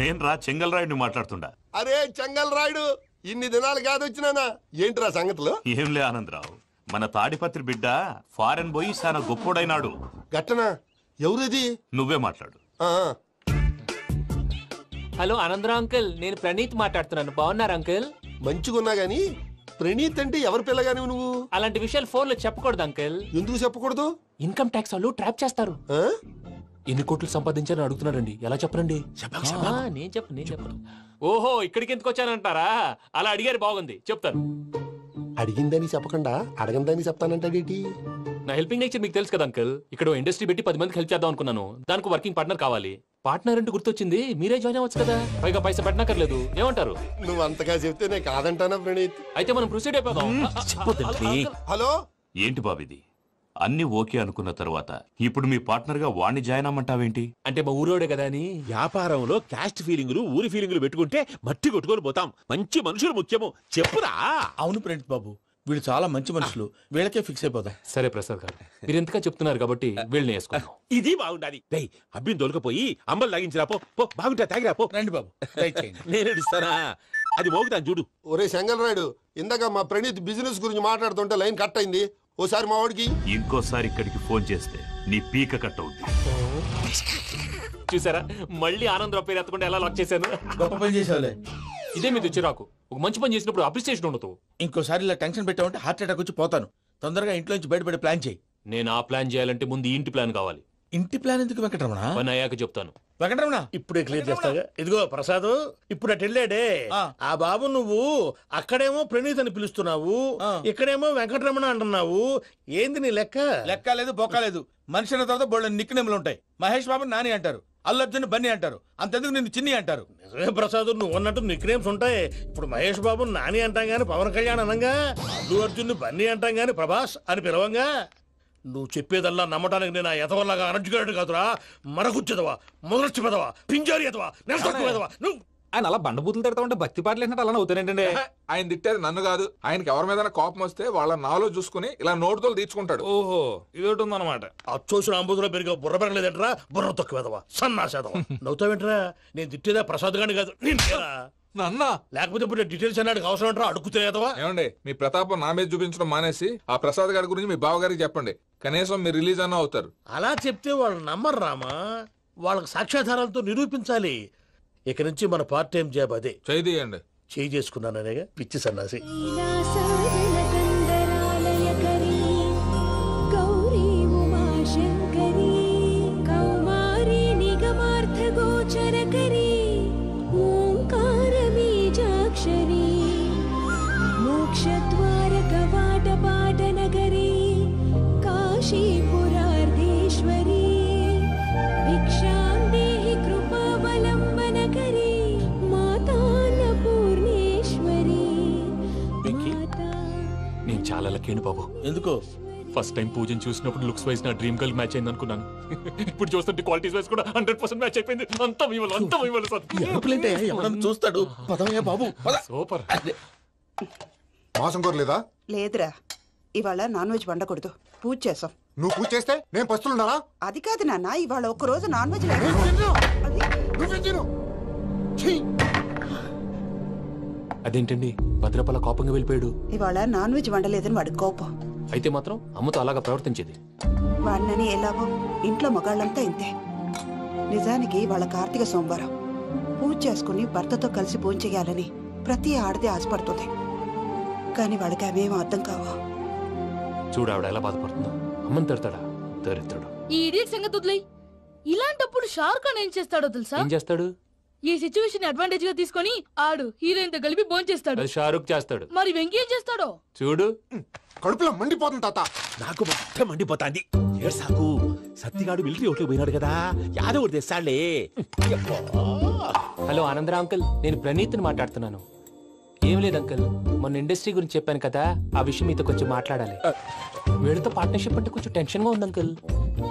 నేను రా చెంగల్ రాయుడిని మాట్లాడుతుండా. అరే చెంగల్ రాయుడు, ఇన్ని దినాలు కాదు వచ్చినానా? ఏంట్రా సంగతులు? ఏంలే ఆనందరావు, మన తాడిపత్రి బిడ్డ ఫారెన్ పోయి చాలా గొప్పోడైనాడు. గట్టనా? ఎవరిది? నువ్వే మాట్లాడు. హలో ఆనందరావు అంకుల్, నేను ప్రణీత్ మాట్లాడుతున్నాను. బాగున్నారు అంకుల్? మంచిగున్నా గాని ప్రణీత్ అంటే ఎవరి పిల్లగాని నువ్వు? అలాంటి విషయాలు ఫోన్ లో చెప్పకూడదు అంకుల్. ఎందుకు చెప్పకూడదు? ఇన్కమ్ ట్యాక్స్ వాళ్ళు ట్రాప్ చేస్తారు. ఎన్ని కోట్లు సంపాదించాలని అడుగుతున్నారండి, ఎలా చెప్పరండి? నేను చెప్పను. ఓహో, ఇక్కడికి ఎందుకు వచ్చానంటారా? అలా అడిగారు, బాగుంది, చెప్తాను. అడిగిందని చెప్పకుండా అడగందని చెప్తానంటాడేటి? నా హెల్పింగ్ నేచర్ మీకు తెలుసు కదా అంకుల్. ఇక్కడ ఇండస్ట్రీ పెట్టి 10 మందికి హెల్ప్ చేద్దాం అనుకున్నాను. దానికి వర్కింగ్ పార్ట్నర్ కావాలి. పార్ట్నర్ అంటే గుర్తొచ్చింది, మీరే జాయిన్ అవ్వచ్చు కదా, పైగా పైసా పెట్టనక్కర్లేదు. ఏమంటారు? నువ్వు అంతగా చెప్తేనే కాదంటానా ప్రణీత్? అయితే మనం ప్రొసీడ్ అయిపోదాం. హలో, ఏంటి బాబిది? అన్ని ఓకే అనుకున్న తర్వాత ఇప్పుడు మీ పార్ట్నర్ గా వాణ్ణి జాయిన్ అమ్మంటావేంటి? అంటే మా ఊరోడే కదా అని. వ్యాపారంలో క్యాస్ట్ ఫీలింగులు, ఊరి ఫీలింగులు పెట్టుకుంటే మట్టి కొట్టుకొని పోతాం. మంచి మనుషులు ముఖ్యము, చెప్పురా. అవును ప్రణీత్ బాబు, వీళ్ళు చాలా మంచి మనుషులు, వీళ్ళకే ఫిక్స్ అయిపోతాం. సరే ప్రసాద్ గారు, మీరు ఎంతగా చెప్తున్నారు కాబట్టి వీళ్ళని వేసుకున్నాం. ఇది బాగుండాలి. డై అబ్బిని తోలుకపోయి అమ్మలు తాగించిరా పో. బాగుంటా, తాగిరా పో. రండి బాబు, నేను ఇస్తానా? అది మోగుతాను చూడు. ఒరే చెంగల్ రాయుడు, ఇందాక మా ప్రణీత్ బిజినెస్ గురించి మాట్లాడుతుంటే లైన్ కట్ అయింది. ఓసారి మా వాడికి ఇంకోసారి ఇక్కడికి ఫోన్ చేస్తే నీ పీక కట్ అవుతుంది. చూసారా, మళ్ళీ ఆనందరావు పేరు ఎత్తకుండా ఎలా లాక్ చేశాను. గొప్ప పని చేసావులే. ఇదే మీద చిరాకు. ఒక మంచి పని చేసినప్పుడు అప్రిసియేషన్ ఉండదు. ఇంకోసారి ఇలా టెన్షన్ పెట్టామంటే హార్ట్ అటాక్ వచ్చి పోతాను. తొందరగా ఇంట్లో నుంచి బయటపడే ప్లాన్ చేయి. నేను ఆ ప్లాన్ చేయాలంటే ముందు ఇంటి ప్లాన్ కావాలి. ఇంటి ప్లాన్ ఎందుకు వెంకటరమణ? పని అయ్యాక చెప్తాను. వెంకటరమణ ఇప్పుడే క్లియర్ చేస్తాగా. ఇదిగో ప్రసాద్, ఇప్పుడు అటు వెళ్ళాడే ఆ బాబు, నువ్వు అక్కడేమో ప్రణీత్ అని పిలుస్తున్నావు, ఇక్కడేమో వెంకటరమణ అంటున్నావు. ఏంది నీ లెక్క? లెక్క లేదు, బొక్క లేదు. మనిషి అన్న తర్వాత బోళ్ళ నిక్ నేమ్లు ఉంటాయి. మహేష్ బాబు నాని అంటారు, అల్లు అర్జున్ బన్నీ అంటారు, అంతెందుకు నిన్ను చిన్ని అంటారు. నిజమే ప్రసాద్, నువ్వు అన్నట్టు నిక్ నేమ్స్ ఉంటాయి. ఇప్పుడు మహేష్ బాబు నాని అంటాం గాని పవన్ కళ్యాణ్ అనంగా, అల్లు అర్జున్ బన్నీ అంటాం గాని ప్రభాస్ అని పిలవంగా. నువ్వు చెప్పేదల్లా నమ్మటానికి నేను ఎతవల్లాగా అనర్జుకేటెడ్ కాదురా. మరగుచ్చదవా, మొదలచ్చి పెదవా, పింజారి ఎదవా, నెలసొక్కుదవా. నువ్వు ఆయన అలా బండబూతులు తిడతా ఉంటే భక్తి పాటలు ఏంటంటే అలా అవుతానంటే. ఆయన తిట్టేది నన్ను కాదు, ఆయనకి ఎవరి మీద కోపం వస్తే వాళ్ళ నాలో చూసుకుని ఇలా నోటుతో తీర్చుకుంటాడు. ఓహో, ఇదొకటి ఉందన్నమాట. అచ్చోసిన అంబుధులో పెరిగే బుర్ర పెరగలేదంటరా, బుర్ర తొక్కువేదవా, సన్నాసేదవా. నవ్వుతావేంట్రా? నేను తిట్టేదా ప్రసాద్ గాని కాదు, నన్నా. లేకపోతే ఇప్పుడు డీటెయిల్స్ అన్నాడు అవసరం అంటారా? అడుగుతాయేదవా. ఏమండి, మీ ప్రతాపం నా మీద చూపించడం మానేసి ఆ ప్రసాద్ గారి గురించి మీ బావగారికి చెప్పండి. కనీసం మీరు రిలీజ్ అన్న అవుతారు. అలా చెప్తే వాళ్ళు నమ్మరు రామా. వాళ్ళకి సాక్ష్యాధారాలతో నిరూపించాలి. ఇక నుంచి మన పార్ట్ టైం జాబ్ అదే. చేయండి. చేయి చేసుకున్నాననేగా పిచ్చి సన్నాసి. ఓంకార బీజాక్షరీ నాకేంటి బాబు ఎందుకు ఫస్ట్ టైం పూజను చూసినప్పుడు లుక్స్ వైజ్ నా డ్రీమ్ గర్ల్ మ్యాచ్ అయింది అనుకున్నాను. ఇప్పుడు చూస్తుంటే క్వాలిటీస్ వైజ్ కూడా 100% మ్యాచ్ అయిపోయింది. అంతా ఇవ్వాలి సార్. ఎవడన్నా చూస్తాడు. పదవయ్యా బాబు. సూపర్. మాసం కోరలేదా? లేదురా, ఇవాళ నాన్ వెజ్ వండకూడదు, పూజ చేసాం. నువ్వు పూజ చేస్తే నేను పస్తులున్నారా? అది కాదు నాన్న, ఇవాళ ఒక్క రోజు నాన్ వెజ్ అదేంటండి భద్రపల కోపంగా వెళ్ళిపోయాడు? ఇవాళ నాన్ వెజ్ వండలేదని వాడి కోపం. అయితే మాత్రం అమ్మతో అలాగా ప్రవర్తించేది. వాడినని ఎలాగో ఇంట్లో మగాళ్ళంతా ఇంతే. నిజానికి వాళ్ళ కార్తీక సోమవారం పూజ చేసుకుని భర్తతో కలిసి పూజ చేయాలని ప్రతి ఆడది ఆశపడుతుంది. కానీ వాడికి అవేం అర్థం కావు. చూడు ఆవిడ ఎలా బాధపడుతుందో. అమ్మని తిడతాడా? దరిద్రుడు. ఈ ఇడియట్ సంగతి వదిలేయ్. ఇలాంటప్పుడు షారుఖ్ ఖాన్ ఏం చేస్తాడో తెలుసా? ఏం చేస్తాడు? ఈ సిచ్యువేషన్ అడ్వాంటేజ్ గా తీసుకొని ఆడు హీరోయిన్ తో కలిపి బోన్ చేస్తాడు. అది షారుఖ్ చేస్తాడు. మరి వెంకీ ఏం చేస్తాడో చూడు. కడుపులో మండిపోతుంది తాత. నాకు మొత్తం మండిపోతాంది. ఏడ్సాకు. సత్తిగాడు మిలిటరీ ఓట్లు పోయినాడు కదా, యాదవ్ తెస్తాడులే. హలో ఆనందరా అంకుల్, నేను ప్రణీత్ని మాట్లాడుతున్నాను. ఏం లేదు అంకుల్, మొన్న ఇండస్ట్రీ గురించి చెప్పాను కదా, ఆ విషయం మీతో కొంచెం మాట్లాడాలి. వీళ్ళతో పార్ట్నర్షిప్ అంటే కొంచెం టెన్షన్ గా ఉంది అంకుల్.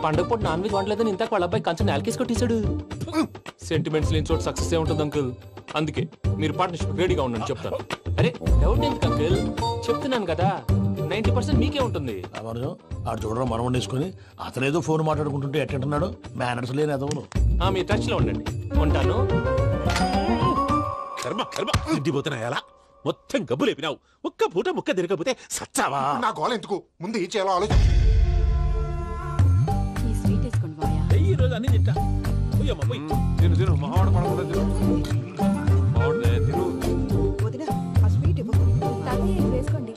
పండుగ పూట నాన్ వెజ్ వండలేదని ఇంతకు వాళ్ళ అబ్బాయి కంచెం నేలకేసి కొట్టేశాడు. సెంటిమెంట్స్ లేని చోట సక్సెస్ ఏ ఉంటుంది అంకుల్. అందుకే మీరు పార్ట్నర్షిప్ రెడీగా ఉండండి చెప్తాను. అరే డౌట్ ఎందుకు అంకుల్, చెప్తున్నాను కదా 90% మీకే ఉంటుంది. ఆడు చూడడం మనం వండేసుకుని అతనేదో ఫోన్ మాట్లాడుకుంటుంటే ఎట్టంటున్నాడు. మేనర్స్ లేని అదవును. మీ టచ్ లో ఉండండి. ఉంటాను. కర్మ కర్మ ఇంటిపోతున్నా ఎలా మొత్తం గబ్బు లేపినావు. ఒక్క పూట ముక్క తిరగకపోతే సచ్చావా? నా గోల ఎందుకు, ముందు ఏం చేయాలో ఆలోచన. ఈ రోజు అన్ని తింటా. తిను తిను మావాడు పడకుండా తిను. మావాడే తిను. వదిన ఆ స్వీట్ ఇవ్వు. వేసుకోండి.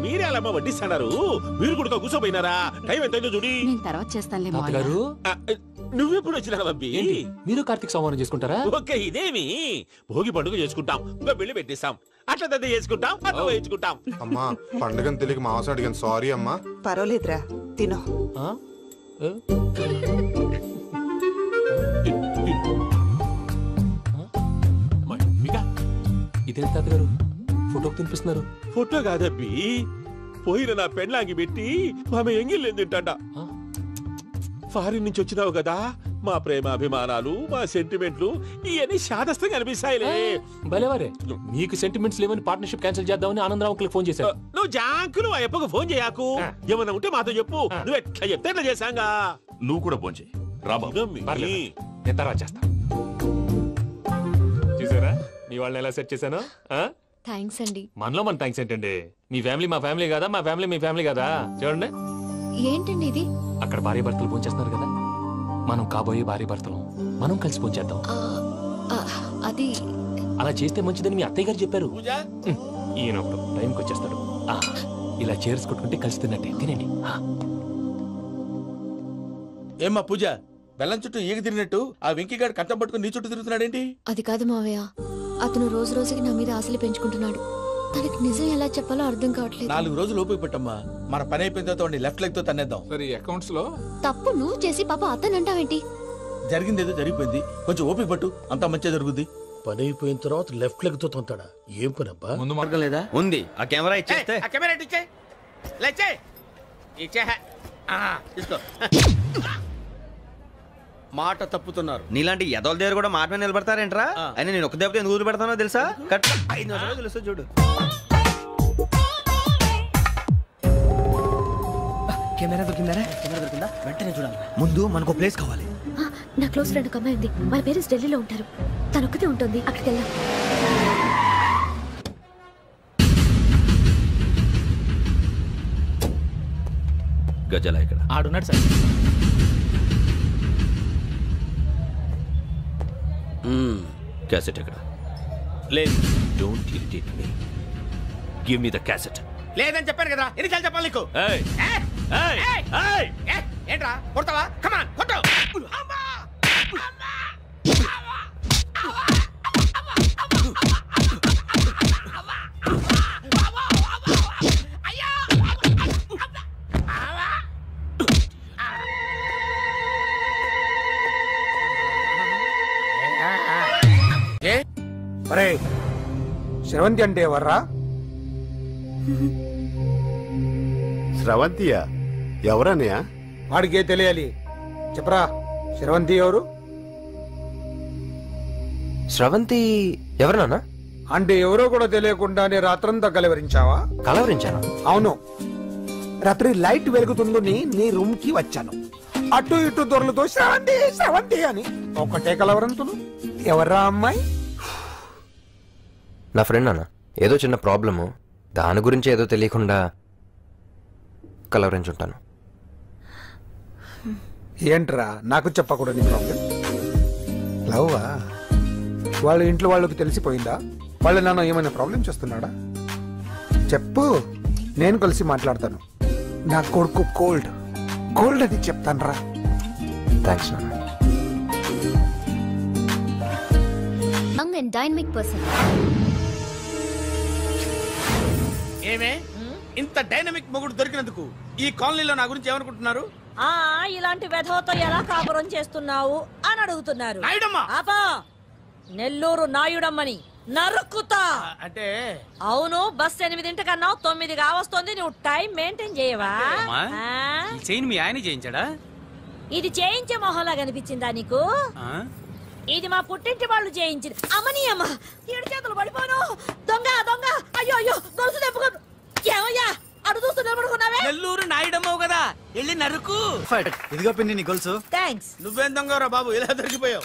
మీరే అలా వడ్డిస్తాడారు. మీరు కూడా కూర్చోపోయినారా? టైం ఎంతైందో చూడి. నేను తర్వాత చేస్తానులే గారు. నువ్వెప్పుడు వచ్చినా బంబి? మీరు కార్తీక సోమవారం చేసుకుంటారా? ఓకే, ఇదేమి భోగి పండుగ చేసుకుంటాం, ఇంకా బిల్లు పెట్టిస్తాం, అట్లా దద్ద చేసుకుంటాం, అట్లా వేయించుకుంటాం. అమ్మా పండుగని తెలియక మాసం అడిగాను, సారీ అమ్మా. పర్వాలేదురా, తినో. ఇదేం తాతగారు ఫోటోకి తినిపిస్తున్నారు? ఫోటో కాదబ్బి, పోయిన నా పెళ్ళాంగి పెట్టి ఆమె ఎంగిల్లేం తింటాడ. ఫారిన్ నుంచి వచ్చినావు కదా, మా ప్రేమ అభిమానాలు, మా సెంటిమెంట్లు ఇవన్నీ శాదస్తంగా అనిపిస్తాయిలే. భలేవారే, మీకు సెంటిమెంట్స్ లేవని పార్ట్నర్షిప్ క్యాన్సిల్ చేద్దామని ఆనందరావుకి ఫోన్ చేశారు. నువ్వు జాంకులు ఆ ఎప్పకు ఫోన్ చేయకు. ఏమన్నా ఉంటే మాతో చెప్పు. నువ్వు ఎట్లా చెప్తే ఎట్లా చేశాంగా. నువ్వు కూడా ఫోన్ చేయి. నేను తర్వాత చేస్తా. చూసారా మీ వాళ్ళని ఎలా సెట్ చేశాను? థ్యాంక్స్ అండి. మనలో మన థ్యాంక్స్ ఏంటండి? మీ ఫ్యామిలీ మా ఫ్యామిలీ కదా, మా ఫ్యామిలీ మీ ఫ్యామిలీ కదా. చూడండి ఏంటండి ఇది? అక్కడ భార్య భర్తలు పోంచేస్తున్నారు కదా, మనం కాబోయే భార్య భర్తలు మనం కలిసి పోంచేద్దాం. అది అలా చేస్తే మంచిదని మీ అత్తయ్య గారు చెప్పారు. ఈయనప్పుడు టైంకి వచ్చేస్తాడు. ఇలా చేర్స్ కొట్టుకుంటే కలిసి తిన్నట్టే. తినండి. ఏమ్మా పూజ, బెల్లం చుట్టూ ఈగ తిరిగినట్టు ఆ వెంకీగాడు కంటం పట్టుకుని నీ చుట్టూ తిరుగుతున్నాడేంటి? అది కాదు మావయ్య, అతను రోజు రోజుకి నా మీద ఆశలు పెంచుకుంటున్నాడు. తనకి నిజం ఎలా చెప్పాలో అర్థం కావట్లేదు. 4 రోజులు ఓపిక పెట్టమ్మా, మన పని అయిపోయిన తర్వాత లెఫ్ట్ లెగ్ తో తన్నేద్దాం. సరే అకౌంట్స్ లో తప్పు నువ్వు చేసి పాప అతను అంటావేంటి? జరిగిందేదో జరిగిపోయింది, కొంచెం ఓపిక పట్టు, అంతా మంచిగా జరుగుద్ది. పని అయిపోయిన తర్వాత లెఫ్ట్ లెగ్ తో తొంతాడా? ఏం పని అబ్బా? ముందు మార్గం లేదా? ఉంది. ఆ కెమెరా ఇచ్చేస్తే ఆ కెమెరా ఇచ్చే లేచే ఇచ్చే తీసుకో. మాట తప్పుతున్నారు. నీలాంటి ఎదల దగ్గర కూడా మాట మీద నిలబడతారేంట్రా? అని నేను ఒక దెబ్బతో ఎందుకు ఊరు పెడతానో తెలుసా? కట్ 5 నిమిషాలు తెలుసు చూడు. కెమెరా దొరికిందా? కెమెరా దొరికిందా? వెంటనే చూడాలి. ముందు మనకు ప్లేస్ కావాలి. నా క్లోజ్ ఫ్రెండ్ ఒక అమ్మాయి ఉంది. వాళ్ళ పేరెంట్స్ ఢిల్లీలో ఉంటారు. తను ఒక్కతే ఉంటుంది. అక్కడికి వెళ్దాం. గజాల ఇక్కడ ఆడున్నాడు సార్. క్యాసెట్ ఎక్కడ? లేదు. Don't irritate me. Give me the cassette. లేదని చెప్పాను కదా, ఎన్నిసార్లు చెప్పాలి నీకు? ఏంట్రా కొడతావా? కమాన్ కొట్టు. అరే శ్రవంతి అంటే ఎవర్రా? స్రవంతియా? ఎవరన్నయ్యా? వాడికే తెలియాలి. చెప్పరా, శ్రవంతి ఎవరు? స్రవంతి ఎవరు నాన్న? అంటే ఎవరో కూడా తెలియకుండానే రాత్రంతా కలవరించావా? కలవరించాను. అవును, రాత్రి లైట్ వెలుగుతుందని నీ రూమ్ కి వచ్చాను. అటు ఇటు దొరలతో శ్రవంతి శ్రవంతి అని ఒకటే కలవరంతులు. ఎవర్రా అమ్మాయి? నా ఫ్రెండ్ అన్న, ఏదో చిన్న ప్రాబ్లము, దాని గురించి ఏదో తెలియకుండా కలవరించుంటాను. ఏంట్రా నాకు చెప్పకూడదు నీ ప్రాబ్లం? లవ్వా? వాళ్ళ ఇంట్లో వాళ్ళకి తెలిసిపోయిందా? వాళ్ళ నాన్న ఏమైనా ప్రాబ్లం చేస్తున్నాడా? చెప్పు, నేను కలిసి మాట్లాడతాను. నా కొడుకు కోల్డ్ కోల్డ్ అని చెప్తాను రా. థ్యాంక్స్ నాన్న. Young and dynamic person. ఏమే ఇంత డైనమిక్ మొగుడు దొరికినందుకు ఈ కాలనీలో నా గురించి ఏమనుకుంటున్నారు? ఇలాంటి వెధవతో ఎలా కాపురం చేస్తున్నావు అని అడుగుతున్నారు. ఆపా, నెల్లూరు నాయుడమ్మని నరుక్కుతా. అంటే అవును, బస్ 8:00 9 కావస్తుంది. నువ్వు టైం మెయింటైన్ చేయవా? చైన్ మీ ఆయన చేయించాడా? ఇది చేయించే మొహంలా కనిపించిందా నీకు? ఇది మా పుట్టింటి వాళ్ళు చేయించింది. అమ్మని అమ్మ, 7 చేతులు పడిపోను. దొంగ దొంగ, అయ్యో అయ్యో, గొలుసు తెప్పుకో. ఏమయ్యా అడు చూస్తూ నిలబడుకున్నావే? నెల్లూరు నాయుడమ్మవు కదా, వెళ్ళి నరుకు. ఇదిగో పిన్ని నీ గొలుసు. థ్యాంక్స్. నువ్వేం దొంగరా బాబు, ఇలా దొరికిపోయావు?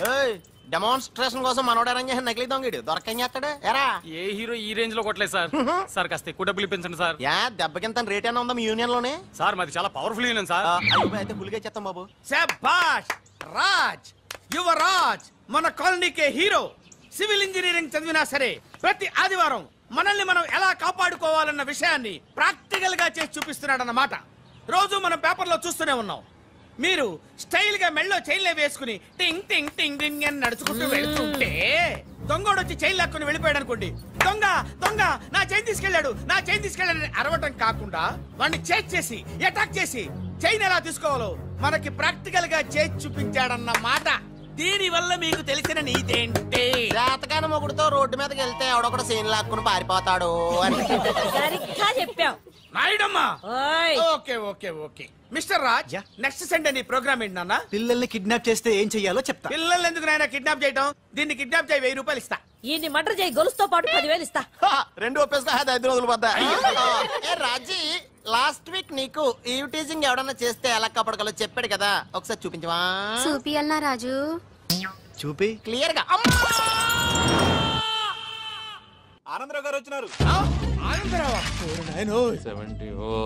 డెమాన్స్ట్రేషన్ కోసం మనోడు అరేంజ్ చేసిన నకిలీ దొంగడు దొరకం చేస్తాడు. ఎరా ఏ హీరో ఈ రేంజ్ లో కొట్టలేదు సార్. సార్ కాస్త ఎక్కువ డబ్బులు ఇప్పించండి సార్. దెబ్బకింత రేట్ అయినా ఉందా మీ యూనియన్ లోనే? సార్ మాది చాలా పవర్ఫుల్ యూనియన్ సార్. అయితే ఫుల్గా చేస్తాం బాబు. శభాష్ రాజ్, యువరాజ్, మన కాలనీకే హీరో. సివిల్ ఇంజనీరింగ్ చదివినా సరే ప్రతి ఆదివారం మనల్ని మనం ఎలా కాపాడుకోవాలన్న విషయాన్ని ప్రాక్టికల్ గా చేసి చూపిస్తున్నాడన్నమాట. రోజు మనం పేపర్లో చూస్తూనే ఉన్నాం. మీరు స్టైల్ గా మెళ్ళో చైన్లే వేసుకుని టింగ్ టింగ్ టింగ్ టింగ్ అని నడుచుకుంటూ వెళ్తుంటే దొంగోడు వచ్చి చైన్ లాక్కుని వెళ్ళిపోయాడు అనుకోండి. దొంగ దొంగ, నా చైన్ తీసుకెళ్లాడు, నా చైన్ తీసుకెళ్లాడని అరవటం కాకుండా వాడిని చేజ్ చేసి అటాక్ చేసి చైన్ ఎలా తీసుకోవాలో మనకి ప్రాక్టికల్ గా చేసి చూపించాడన్న మాట. దీని వల్ల మీకు తెలిసిన నీతేంటి? జాతకాన మొగుడుతో రోడ్డు మీదకి వెళ్తే ఎవడొకడు సీన్ లాక్కుని పారిపోతాడు అని. సరిగ్గా చెప్పావు నాయుడమ్మా. Okay okay okay mister Raj, next Sunday నీ ప్రోగ్రామ్ ఏంటి నాన్న? పిల్లల్ని కిడ్నాప్ చేస్తే ఏం చెయ్యాలో చెప్తా. పిల్లల్ని ఎందుకు నాయన కిడ్నాప్ చేయటం? దీన్ని కిడ్నాప్ చేయి, 1000 రూపాయలు ఇస్తా. ఈయన్ని మర్డర్ చేయి, గొలుసుతో పాటు 10,000 ఇస్తా. 2 ఒప్పేసుకో, 5 రోజులు పడ్డా. రాజీ, లాస్ట్ వీక్ నీకు ఈవ్ టీజింగ్ ఎవడన్నా చేస్తే ఎలా కాపాడగలో చెప్పాడు కదా, ఒకసారి చూపించవా? చూపియల్నా రాజు? చూపి క్లియర్ గా. ఆనందరావు గారు వచ్చినారు.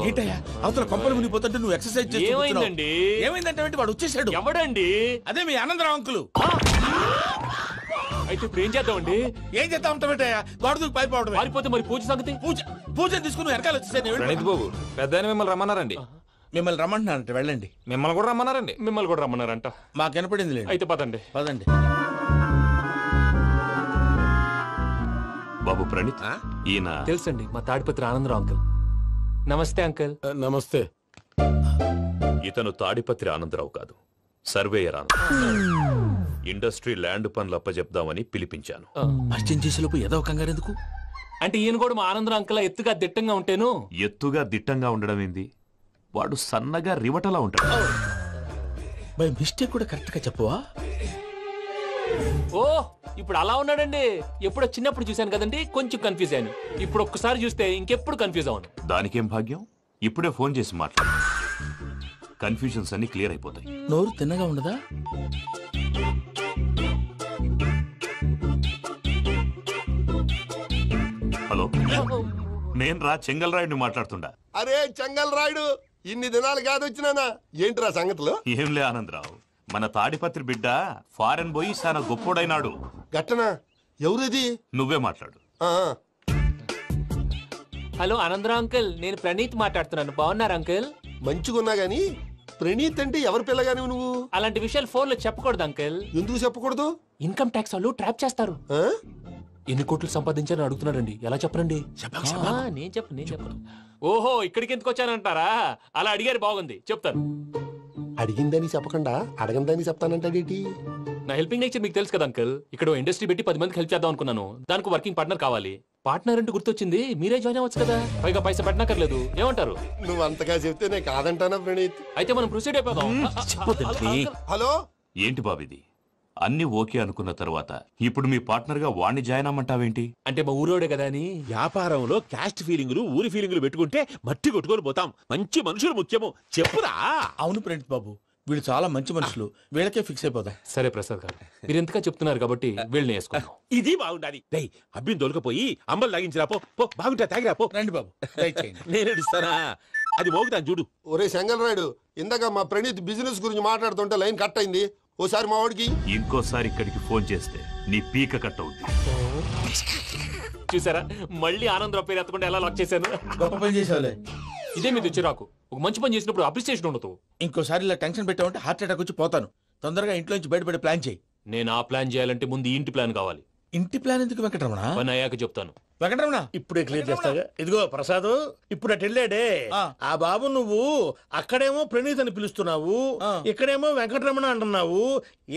ఏంటయ్యా అవతల కొంపలు మునిగిపోతుంటే నువ్వు ఎక్సర్సైజ్ చేస్తూ ఏమైందండి? ఏమైందంటే వాడు వచ్చేసాడు. ఎవడండి? అదే మీ ఆనందరావు అంకులు. అయితే ఇప్పుడు ఏం చేద్దామండి? ఏం చేద్దాం ఉంటావేటయ్యా, గొడవకు పైపోవడం. పారిపోతే మరి పూజ సంగతి? పూజ తీసుకుని వెనకాల వచ్చేసాను. ప్రణీత్ బాబు, పెద్ద మిమ్మల్ని రమ్మన్నారండి. మిమ్మల్ని రమ్మంటున్నారంట, వెళ్ళండి. మిమ్మల్ని కూడా రమ్మన్నారండి. మిమ్మల్ని కూడా రమ్మన్నారంట. మాకు వినపడింది. అయితే పదండి. పదండి. బాబు ప్రణీత్, ఈయన తెలుసండి, మా తాడిపత్రి ఆనందరావు అంకుల్. నమస్తే అంకుల్. నమస్తే. ఇతను తాడిపత్రి ఆనందరావు కాదు, సర్వేయర్ ఆనందరావు. ఇండస్ట్రీ ల్యాండ్ పనులు అప్పచెప్దామని పిలిపించాను. పరిచయం చేసేలోపు ఏదో కంగారు ఎందుకు? అంటే ఈయన కూడా మా ఆనందరావు అంకుల్ ఎత్తుగా దిట్టంగా ఉంటాను. ఎత్తుగా దిట్టంగా ఉండడం ఏంది, వాడు సన్నగా రివటలా ఉంటాడు. బై మిస్టేక్ కూడా కరెక్ట్ గా చెప్పవా? ఓ, ఇప్పుడు అలా ఉన్నాడండి. ఎప్పుడో చిన్నప్పుడు చూశాను కదండి, కొంచెం కన్ఫ్యూజ్ అయ్యాను. ఇప్పుడు ఒక్కసారి చూస్తే ఇంకెప్పుడు కన్ఫ్యూజ్ అవును. దానికేం భాగ్యం, ఇప్పుడే ఫోన్ చేసి మాట్లాడు. కన్ఫ్యూజన్స్ అన్ని క్లియర్ అయిపోతాయి. నోరు తిన్నగా ఉండదా? హలో, నేను రా చెంగల్ రాయుడిని మాట్లాడుతుండా. అరే చెంగల్ రాయుడు, ఇన్ని దినాలు కాదు వచ్చినానా? ఏంట్రా సంగతులు? ఏంలే ఆనందరావు, మన తాడిపత్రి బిడ్డ ఫారెన్ పోయి చాలా గొప్పోడైనాడు. గట్టనా? ఎవరిది? నువ్వే మాట్లాడు. హలో ఆనందరావు అంకుల్, నేను ప్రణీత్ మాట్లాడుతున్నాను. బాగున్నారు అంకుల్? మంచిగున్నా గాని ప్రణీత్ అంటే ఎవరి పిల్లగాని నువ్వు? అలాంటి విషయాలు ఫోన్ లో చెప్పకూడదు అంకుల్. ఎందుకు చెప్పకూడదు? ఇన్కమ్ ట్యాక్స్ వాళ్ళు ట్రాప్ చేస్తారు. ఎన్ని కోట్లు సంపాదించాలని అడుగుతున్నారండి, ఎలా చెప్పరండి? నేను చెప్పను. ఓహో, ఇక్కడికి ఎందుకు వచ్చానంటారా? అలా అడిగారు, బాగుంది, చెప్తాను. అడిగిందని చెప్పకుండా అడగందని చెప్తానంటాడేటి? నా హెల్పింగ్ నేచర్ మీకు తెలుసు కదా అంకుల్. ఇక్కడ ఇండస్ట్రీ పెట్టి 10 మందికి హెల్ప్ చేద్దాం అనుకున్నాను. దానికి వర్కింగ్ పార్ట్నర్ కావాలి. పార్ట్నర్ అంటే గుర్తొచ్చింది, మీరే జాయిన్ అవ్వచ్చు కదా, పైగా పైసా పెట్టనక్కర్లేదు. ఏమంటారు? నువ్వు అంతగా చెప్తే నేను కాదంటానా ప్రణీత్? అయితే మనం ప్రొసీడ్ అయిపోదాం. హలో, ఏంటి బాబిది? అన్ని ఓకే అనుకున్న తర్వాత ఇప్పుడు మీ పార్ట్నర్ గా వాణ్ణి జాయిన్ అమ్మంటావేంటి? అంటే మా ఊరోడే కదా అని. వ్యాపారంలో క్యాస్ట్ ఫీలింగులు ఊరి ఫీలింగులు పెట్టుకుంటే మట్టి కొట్టుకొని పోతాం. మంచి మనుషులు ముఖ్యము, చెప్పురా. అవును ప్రణీత్ బాబు, వీళ్ళు చాలా మంచి మనుషులు, వీళ్ళకే ఫిక్స్ అయిపోదాం. సరే ప్రసాద్ గారు, మీరు ఎంతగా చెప్తున్నారు కాబట్టి వీళ్ళని వేసుకుందాం. ఇది బాగుండాలి. డై అబ్బిని దొలకపోయి అంబలు తాగించిరా పో. బాగుంటా తాగిరా పో. రండి బాబు, నేను ఇస్తానా? అది మోగుతాను చూడు. ఒరే చెంగల్ రాయుడు, ఇందాక మా ప్రణీత్ బిజినెస్ గురించి మాట్లాడుతుంటే లైన్ కట్ అయింది. ఓసారి మా వాడికి ఇంకోసారి ఇక్కడికి ఫోన్ చేస్తే నీ పీక కట్ అవుద్ది. చూసారా, మళ్ళీ ఆనందరావు పేరు ఎత్తకుండా ఎలా లాక్ చేశాను. గొప్ప పని చేసేవాళ్ళే. ఇదే మీద చిరాకు. ఒక మంచి పని చేసినప్పుడు అప్రిసియేషన్ ఉండదు. ఇంకోసారి ఇలా టెన్షన్ పెట్టామంటే హార్ట్ అటాక్ వచ్చి పోతాను. తొందరగా ఇంట్లో నుంచి బయటపడే ప్లాన్ చేయి. నేను ఆ ప్లాన్ చేయాలంటే ముందు ఇంటి ప్లాన్ కావాలి. ఇంటి ప్లాన్ ఎందుకు వెంకటరమణ? పని అయ్యాక చెప్తాను. వెంకటరమణ ఇప్పుడే క్లియర్ చేస్తాగా. ఇదిగో ప్రసాద్, ఇప్పుడు అటు వెళ్ళాడే ఆ బాబు, నువ్వు అక్కడేమో ప్రణీత్ అని పిలుస్తున్నావు, ఇక్కడేమో వెంకటరమణ అంటున్నావు.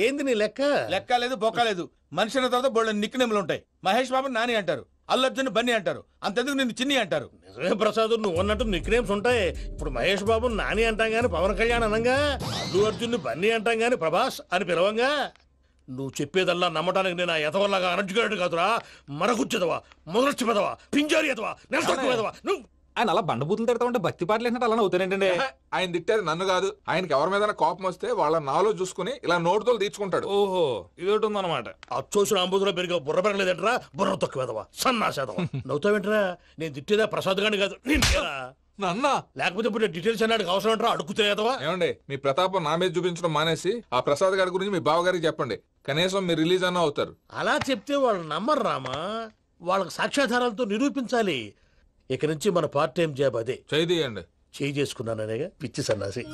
ఏంది నీ లెక్క? లెక్క లేదు, బొక్క లేదు. మనిషి అన్న తర్వాత బోళ్ళ నిక్ నేమ్లు ఉంటాయి. మహేష్ బాబు నాని అంటారు, అల్లు అర్జున్ బన్నీ అంటారు, అంతెందుకు నిన్ను చిన్ని అంటారు. నిజమే ప్రసాద్, నువ్వు అన్నట్టు నిక్ నేమ్స్ ఉంటాయి. ఇప్పుడు మహేష్ బాబు నాని అంటాం గాని పవన్ కళ్యాణ్ అనంగా, అల్లు అర్జున్ బన్నీ అంటాం గాని ప్రభాస్ అని పిలవంగా. నువ్వు చెప్పేదల్లా నమ్మటానికి నేను ఎతవల్లాగా అనర్జుకేటెడ్ కాదురా. మరగుచ్చదవా, మొదలచ్చి పెదవా, పింజారి ఎదవా, నెలసొక్కు పెదవా. నువ్వు ఆయన అలా బండబూతులు తిడతా ఉంటే భక్తి పాటలు ఏంటంటే అలా అవుతానంటే. ఆయన తిట్టేది నన్ను కాదు, ఆయనకి ఎవరి మీద కోపం వస్తే వాళ్ళ నాలో చూసుకుని ఇలా నోటుతో తీర్చుకుంటాడు. ఓహో, ఇదొకటి ఉందన్నమాట. అచ్చోసిన అంబుధులో పెరిగే బుర్ర పెరగలేదంటరా, బుర్ర తొక్కువేదవా, సన్నాసేదవా. నవ్వుతావేంట్రా? నేను తిట్టేదా ప్రసాద్ గాని కాదు, నిన్నేరా. నన్నా? లేకపోతే ఇప్పుడు డీటెయిల్స్ అన్నాడు అవసరం అంటారా? అడుగుతాయేదవా. ఏమండి, మీ ప్రతాపం నా మీద చూపించడం మానేసి ఆ ప్రసాద్ గారి గురించి మీ బావగారికి చెప్పండి. కనీసం మీరు రిలీజ్ అన్న అవుతారు. అలా చెప్తే వాళ్ళు నమ్మరు రామా. వాళ్ళకి సాక్ష్యాధారాలతో నిరూపించాలి. ఇక నుంచి మన పార్ట్ టైం జాబ్ అదే. చేయండి. చేయి చేసుకున్నాననేగా పిచ్చి సన్నాసి.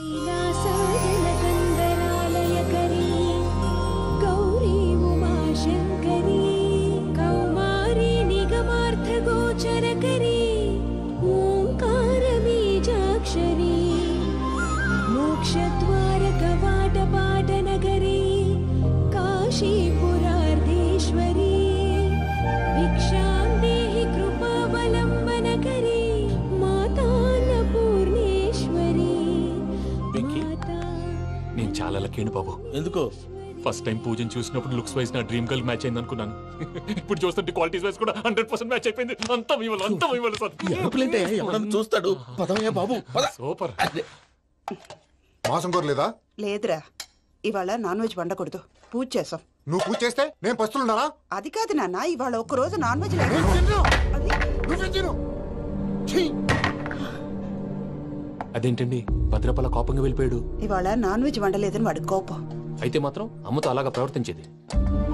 నేను చాలా లక్కీ బాబు. ఎందుకో? ఫస్ట్ టైం పూజను చూసినప్పుడు లుక్స్ వైజ్ నా డ్రీమ్ గర్ల్ మ్యాచ్ అయింది అనుకున్నాను. ఇప్పుడు చూస్తుంటే క్వాలిటీస్ వైజ్ కూడా 100% మ్యాచ్ అయిపోయింది. అంతా మీ వల్ల సార్. చూస్తాడు. పదవయ్యా బాబు, సూపర్. మాసం కోరలేదా? లేదురా, ఇవాళ నాన్ వెజ్ వండకూడదు, పూజ చేసాం. నువ్వు పూజ చేస్తే నేను పస్తులున్నారా? అది కాదు నాన్న, ఇవాళ ఒక్క రోజు నాన్ వెజ్ అదేంటండి భద్రపల కోపంగా వెళ్ళిపోయాడు? ఇవాళ నాన్ వెజ్ వండలేదని వాడి కోపం. అయితే మాత్రం అమ్మతో అలాగా ప్రవర్తించేది.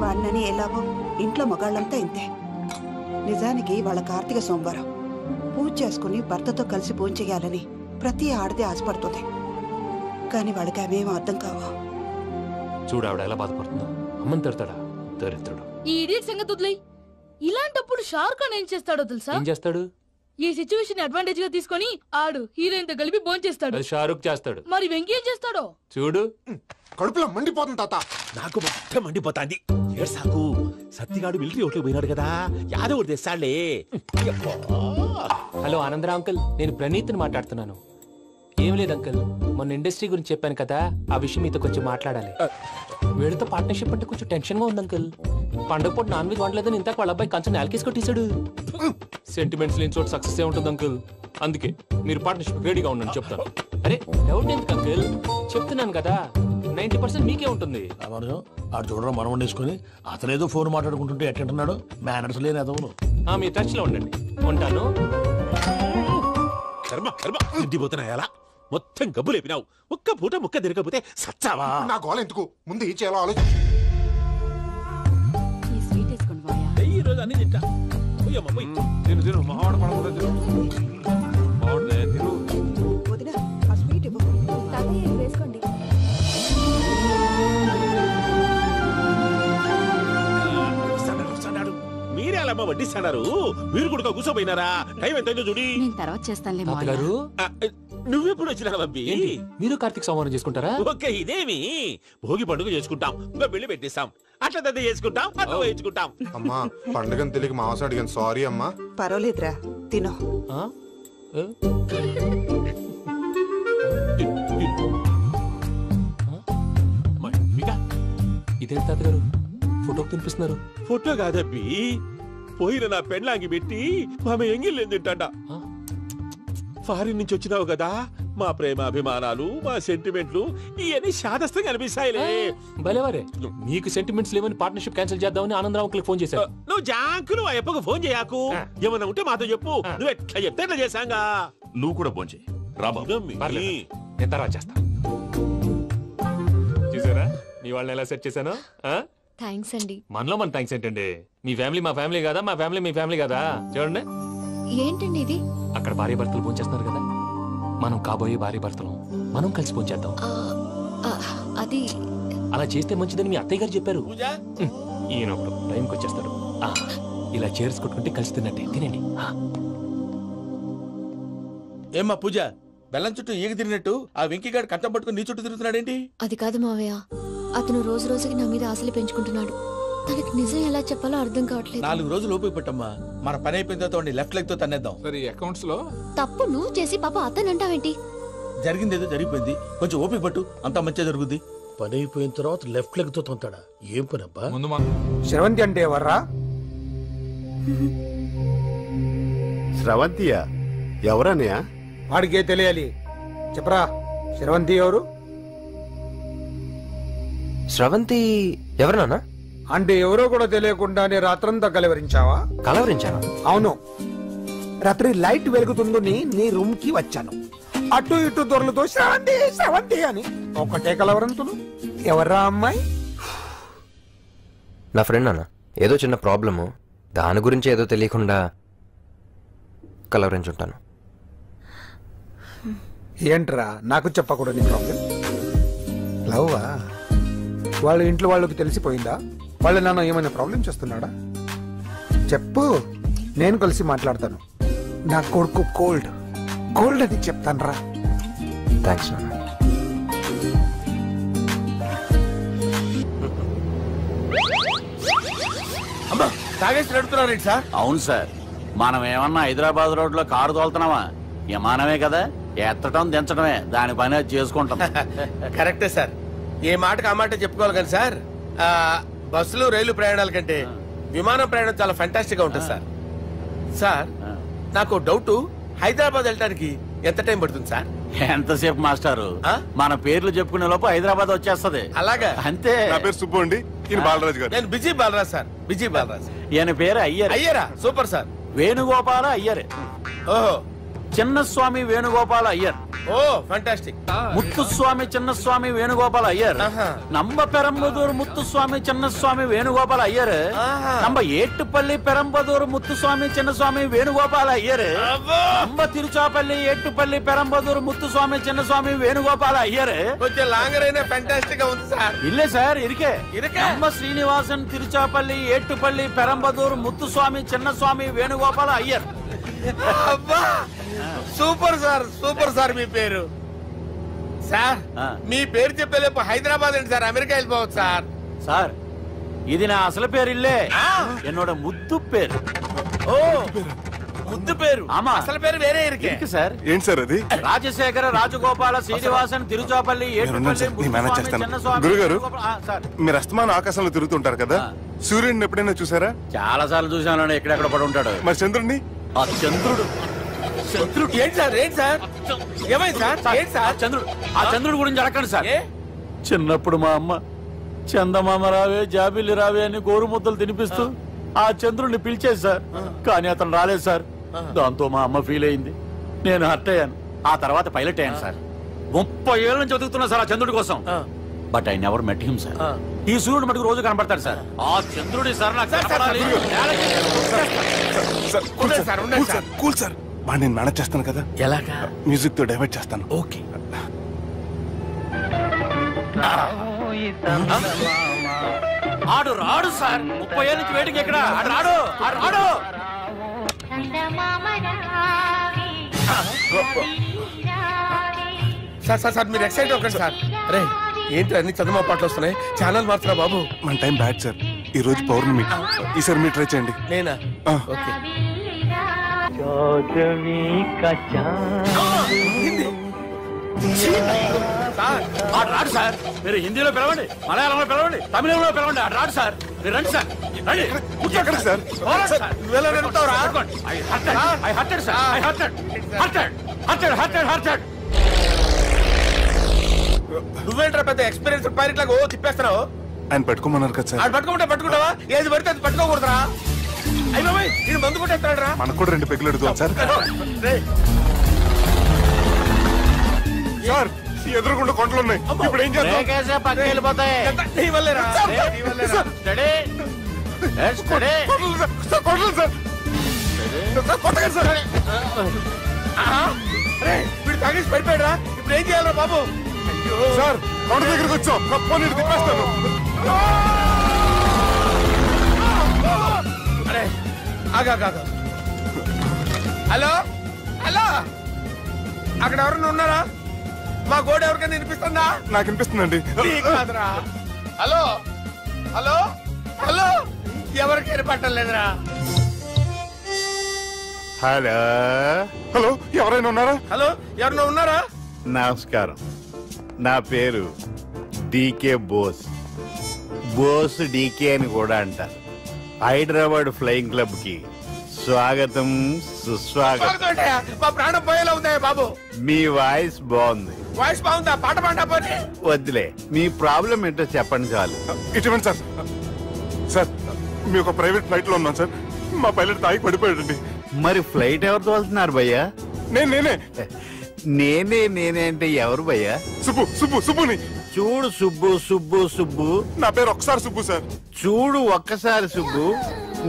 వాడినని ఎలాగో ఇంట్లో మగాళ్ళంతా ఇంతే. నిజానికి వాళ్ళ కార్తీక సోమవారం పూజ చేసుకుని భర్తతో కలిసి పూజ చేయాలని ప్రతి ఆడది ఆశపడుతుంది. కానీ వాళ్ళకి అవేమో అర్థం కావు. చూడు ఆవిడ ఎలా బాధపడుతుందో. అమ్మని తిడతాడా దరిద్రుడు. ఈ ఇడియట్ సంగతి వదిలేయ్. ఇలాంటప్పుడు షారుఖ్ ఖాన్ ఏం చేస్తాడో తెలుసా? ఏం చేస్తాడు? ఈ సిచ్యువేషన్ అడ్వాంటేజ్ గా తీసుకొని ఆడు హీరోయిన్ తో కలిపి బోన్ చేస్తాడు. అది షారుఖ్ చేస్తాడు. మరి వెంకీ ఏం చేస్తాడో చూడు. కడుపులో మండిపోతుంది తాత. నాకు మొత్తం మండిపోతాంది. ఏడ్సాకు, సత్తిగాడు మిలిటరీ ఓట్లకు పోయినాడు కదా, యాదవ్ తెస్తాడులే. హలో ఆనందరావు అంకుల్, నేను ప్రణీత్ని మాట్లాడుతున్నాను. ఏం లేదు అంకుల్, మొన్న ఇండస్ట్రీ గురించి చెప్పాను కదా, ఆ విషయం మీతో కొంచెం మాట్లాడాలి. వీళ్ళతో పార్ట్నర్షిప్ అంటే కొంచెం టెన్షన్ గా ఉంది అంకుల్. పండుగ పూట నాన్ వెజ్ వండలేదని ఇంతకు వాళ్ళ అబ్బాయి కంచెం నేలకేసి కొట్టేశాడు. సెంటిమెంట్స్ లేని చోట సక్సెస్ ఏ ఉంటుంది అంకుల్. అందుకే మీరు పార్ట్నర్షిప్ రెడీగా ఉండండి చెప్తాను. అరే డౌట్ ఎందుకు అంకుల్, చెప్తున్నాను కదా, 90% మీకే ఉంటుంది. ఆడు చూడడం మనం వండేసుకుని అతనేదో ఫోన్ మాట్లాడుకుంటుంటే ఎట్టుంటున్నాడు, మేనర్స్ లేని అదవును. మీ టచ్ లో ఉండండి, ఉంటాను. కర్మ కర్మ, ఇంటిపోతున్నా ఎలా మొత్తం గబ్బు లేపినావు. ఒక్క పూట ముక్క తిరగకపోతే సచ్చావా? నా గోల ఎందుకు, ముందు ఏం చేయాలో ఆలోచించు. ఈ రోజు అన్ని తింటా. తిను తిను, మావాడు పడకుండా తిను. వదినా, ఆ స్వీట్ ఇవ్వు. వేసుకోండి. మీరే అలా వడ్డిస్తాడారు. మీరు కూడా కూర్చోపోయినారా? టైం ఎంతైందో చూడి. నేను తర్వాత చేస్తానులే తాతగారు. నువ్వెప్పుడు వచ్చినా బంబి? మీరు కార్తీక్ సంహారం చేసుకుంటారా? ఓకే, ఇదేమి భోగి పండుగ చేసుకుంటాం, ఇంకా పెళ్లి పెట్టేస్తాం, అట్లా దద్ద చేసుకుంటాం, అట్లా వేయించుకుంటాం. అమ్మా పండుగని తెలియక మాంసం అడిగాను, సారీ అమ్మా. పర్వాలేదురా, తినో. ఇదేంటి తాతగారు ఫోటోకి తినిపిస్తున్నారు? ఫోటో కాదబ్బి, పోయిన నా పెళ్ళాంగి పెట్టి ఆమె ఎంగిల్ తింటాడ. ఫారిన్ నుంచి వచ్చినావు కదా, మా ప్రేమ అభిమానాలు, మా సెంటిమెంట్లు ఇవన్నీ శాదస్తంగా అనిపిస్తాయిలే. భలేవారే, మీకు సెంటిమెంట్స్ లేవని పార్ట్నర్షిప్ క్యాన్సిల్ చేద్దామని ఆనందరావుకి ఫోన్ చేశారు. నువ్వు జాంకులు ఆ అప్పకు ఫోన్ చేయకు, ఏమన్నా ఉంటే మాతో చెప్పు, నువ్వు ఎట్లా చెప్తే ఎట్లా చేశాంగా. నువ్వు కూడా ఫోన్ చేయి రాబా. నేను తర్వాత చేస్తా. చూసారా మీ వాళ్ళని ఎలా సెట్ చేశాను? థ్యాంక్స్ అండి. మనలో మన థ్యాంక్స్ ఏంటండి, మీ ఫ్యామిలీ మా ఫ్యామిలీ కదా, మా ఫ్యామిలీ మీ ఫ్యామిలీ కదా. చూడండి ఏంటండి ఇది? అక్కడ భార్య భర్తలు ఫోన్ చేస్తున్నారు కదా, మనం కాబోయే భార్య భర్తలు మనం కలిసి ఫోన్ చేద్దాం. అది అలా చేస్తే మంచిదని మీ అత్తయ్య గారు చెప్పారు. ఈయన ఒకడు టైంకి వచ్చేస్తాడు. ఇలా చేర్స్ కొట్టుకుంటే కలిసి తిన్నట్టే, తినండి. ఏమ్మా పూజ, బెల్లం చుట్టూ ఈగ తిరిగినట్టు ఆ వెంకీగాడు కంచం పట్టుకుని నీ చుట్టూ తిరుగుతున్నాడేంటి? అది కాదు మావయ్య, అతను రోజు రోజుకి నా మీద ఆశలు పెంచుకుంటున్నాడు. తనకి నిజం ఎలా చెప్పాలో అర్థం కావట్లేదు. 4 రోజులు ఓపిక పట్టమ్మా, మన పని అయిపోయిన తర్వాత లెఫ్ట్ లెగ్ తో తన్నేద్దాం. అకౌంట్స్ లో తప్పు నువ్వు చేసి పాప అతను అంటావేంటి? జరిగిందేదో జరిగిపోయింది, కొంచెం ఓపిక పట్టు, అంతా మంచిగా జరుగుద్ది. పని అయిపోయిన తర్వాత లెఫ్ట్ లెగ్ తో తొంతాడా? ఏం పని అబ్బా? శ్రవంతి అంటే ఎవర్రా? శ్రవంతియా? ఎవరన్నయ్యా? వాడికే తెలియాలి, చెప్పరా. శ్రవంతి ఎవరు? శ్రవంతి ఎవరు? అంటే ఎవరో కూడా తెలియకుండానే రాత్రంతా కలవరించావా? కలవరించాను. అవును, రాత్రి లైట్ వెలుగుతుందని నీ రూమ్ కి వచ్చాను. అటు ఇటు దొరలతో శ్రవంతి శ్రవంతి అని ఒకటే కలవరంతులు. ఎవర్రా అమ్మాయి? నా ఫ్రెండ్ అన్న, ఏదో చిన్న ప్రాబ్లము, దాని గురించి ఏదో తెలియకుండా కలవరించుంటాను. ఏంట్రా నాకు చెప్పకూడదు నీ ప్రాబ్లం? లవ్వా? వాళ్ళ ఇంట్లో వాళ్ళకి తెలిసిపోయిందా? వాళ్ళ నాన్న ఏమైనా ప్రాబ్లం చేస్తున్నాడా? చెప్పు, నేను కలిసి మాట్లాడతాను. నా కొడుకు కోల్డ్ కోల్డ్ అని చెప్తాను రా. థ్యాంక్స్ నాన్న. అమ్మా తాగేసి నడుపుతున్నారేంటి సార్? అవును సార్, మనం ఏమన్నా హైదరాబాద్ రోడ్ లో కారు తోలుతున్నామా? విమానమే కదా, ఎత్తటం దించడమే, దాని పని అది చేసుకుంటాం. కరెక్టే సార్, ఏ మాటకు ఆ మాట చెప్పుకోవాలి కానీ సార్, బస్సులు రైలు ప్రయాణాల కంటే విమానం ప్రయాణం చాలా ఫెంటాస్టిక్ గా ఉంటుంది సార్. సార్ నాకు డౌట్, హైదరాబాద్ వెళ్ళడానికి ఎంత టైం పడుతుంది సార్? ఎంతసేపు మాస్టారు, మన పేర్లు చెప్పుకునే లోపు హైదరాబాద్ వచ్చేస్తది. అలాగా? అంతే. నా పేరు సుబ్బు అండి, ఈయన బాలరాజు గారు. నేను busy Balaraj sir, busy Balaraj. ఈయన పేరు అయ్యర్. అయ్యరా? Super sir. వేణుగోపాల అయ్యర్. ఓహో, చిన్నస్వామి వేణుగోపాల అయ్యర్. Oh fantastic. ముత్తుస్వామి చిన్నస్వామి వేణుగోపాల అయ్యర్. நம்ம பெரம்பதூர் முத்துசுவாமி சின்னசுவாமி வேணுகோபால ஐயர். நம்ம ஏட்டுப்பள்ளி பெரம்பதூர் முத்துசுவாமி சின்னசுவாமி வேணுகோபால ஐயர். நம்ம திருச்சாப்பள்ளி ஏட்டுப்பள்ளி பெரம்பதூர் முத்துசுவாமி சின்னசுவாமி வேணுகோபால ஐயர். కొంచెం లాంగర్ అయినా ఫంటాస్టిక్ గా ఉంది సార్. இல்ல சார், இருக்கே. நம்ம ஸ்ரீனிவாசன் திருச்சாப்பள்ளி ஏட்டுப்பள்ளி பெரம்பதூர் முத்துசுவாமி சின்னசுவாமி வேணுகோபால ஐயர். అబ్బా సూపర్ సార్, సూపర్ సార్. మీ పేరు సార్, మీ పేరు చెప్పేలేపు హైదరాబాద్ ఏంటి సార్, అమెరికా వెళ్ళిపోవచ్చు సార్. సార్ ఇది నా అసలు పేరు ఇల్లే, என்னோட ముద్దు పేరు. ఓ ముద్దు పేరు? ఆమా, అసలు పేరు వేరే ఇருக்கு సార్. ఏంటి సార్ అది? రాజశేఖర రాజగోపాల శ్రీనివాసన్ తిరుచాపల్లి గురుగారు, మీరు అస్తమానం ఆకాశంలో తిరుగుతుంటారు కదా, సూర్యుడిని ఎప్పుడైనా చూసారా? చాలా సార్లు చూసాను, ఎక్కడెక్కడ పడి ఉంటాడు. మరి చంద్రుడిని? ఆ చంద్రుడు. చంద్రుడు ఏంటి సార్? ఏంటి సార్? ఏమైంది సార్? ఏంటి సార్? చంద్రుడు. ఆ చంద్రుడు గురించి అడగండి సార్. చిన్నప్పుడు మా అమ్మ చందమామ రావే జాబిల్లి రావే అని గోరు ముద్దలు తినిపిస్తూ ఆ చంద్రుడిని పిలిచేది సార్, కానీ అతను రాలేదు సార్. దాంతో మా అమ్మ ఫీల్ అయింది, నేను హర్ట్ అయ్యాను. ఆ తర్వాత పైలట్ అయ్యాను సార్. 30 ఏళ్ళ నుంచి చదువుతున్నా సార్ ఆ చంద్రుడి కోసం. But I never met him sir. ఈ సూర్యుడు మటుకు రోజు కనపడతాడు సార్. ఆ చంద్రుడి సార్ నాకు కనపడాలి. కూల్ సార్, వాడు నేను మేనేజ్ చేస్తాను కదా. ఎలాగా? మ్యూజిక్ తో డైవర్ట్ చేస్తాను. ఓకే. ఆడు రాడు సార్, 30 ఏళ్ళ నుంచి వేడికి ఎక్కడ రాడు. రాడు. సార్ సార్ సార్ మీరు ఎక్సైట్ అవ్వకండి సార్. అరే ఏంటి అన్ని చదువు పాటలు వస్తున్నాయి, ఛానల్ మార్చరా బాబు. మన టైం బ్యాడ్ సార్, ఈ రోజు పౌర్ణమి, ఈసారి మీరు ట్రై చేయండి. నేనా? ఓకే. రాడు సార్, మీరు హిందీలో పిలవండి, మలయాళంలో పిలవండి, తమిళంలో పిలవండి, రాడు సార్. మీరు రండి సార్, రండి. కూర్చోకండి సార్. నువ్వేంట్రా పెద్ద ఎక్స్పీరియన్స్ పైరెట్ లాగా ఓ తిప్పేస్తున్నావు? ఆయన పట్టుకోమన్నారు కదా సార్. అది పట్టుకుంటే పట్టుకుంటావా? ఏది పడితే అది పట్టుకోకూడదురా. అయ్యి బాబాయ్ నేను మందు కొట్టేస్తాడు రా. మనకు కూడా 2 పెగ్గులు అడుగుతాం సార్. సార్ ఎదురుకుండా కొండలు ఉన్నాయి, ఇప్పుడు ఏం చేద్దాం? పక్కకి వెళ్ళిపోతాయి. నీ వల్లేరా? వీడు తాగేసి పడిపోయాడురా, ఇప్పుడు ఏం చేయాలరా బాబు? సార్ కొండ దగ్గరికి వచ్చాం, పోనీ తిప్పేస్తాను. అరే ఆగా. హలో హలో, అక్కడ ఎవరన్నా ఉన్నారా? మా గోడ ఎవరికైనా వినిపిస్తుందా? నాకు వినిపిస్తుందండి. కాదురా. హలో హలో హలో, ఎవరికి వినపట్టలేదురా. హలో హలో, ఎవరైనా ఉన్నారా? హలో ఎవరైనా ఉన్నారా? నమస్కారం, నా పేరు డీకే బోస్. బోస్ డీకే అని కూడా అంటారు. హైదరాబాద్ ఫ్లయింగ్ క్లబ్ కి స్వాగతం సుస్వాగతం. మా ప్రాణం పోయేలా ఉందా బాబు? మీ వాయిస్ బాగుంది. వాయిస్ బాగుందా? పాట పాడా పోనీ. వద్దులే, మీ ప్రాబ్లం ఏంటో చెప్పండి చాలు. ఇటువంటి సార్, సార్ మీ ఒక ప్రైవేట్ ఫ్లైట్ లో ఉన్నాం సార్, మా పైలట్ తాగి పడిపోయాడండి. మరి ఫ్లైట్ ఎవరితో వెళ్తున్నారు భయ్యా? నేనే అంటే ఎవరు భయ్యా? సుబ్బుని. చూడు సుబ్బు, నా పేరు ఒకసారి సుబ్బు సార్. చూడు ఒక్కసారి సుబ్బు,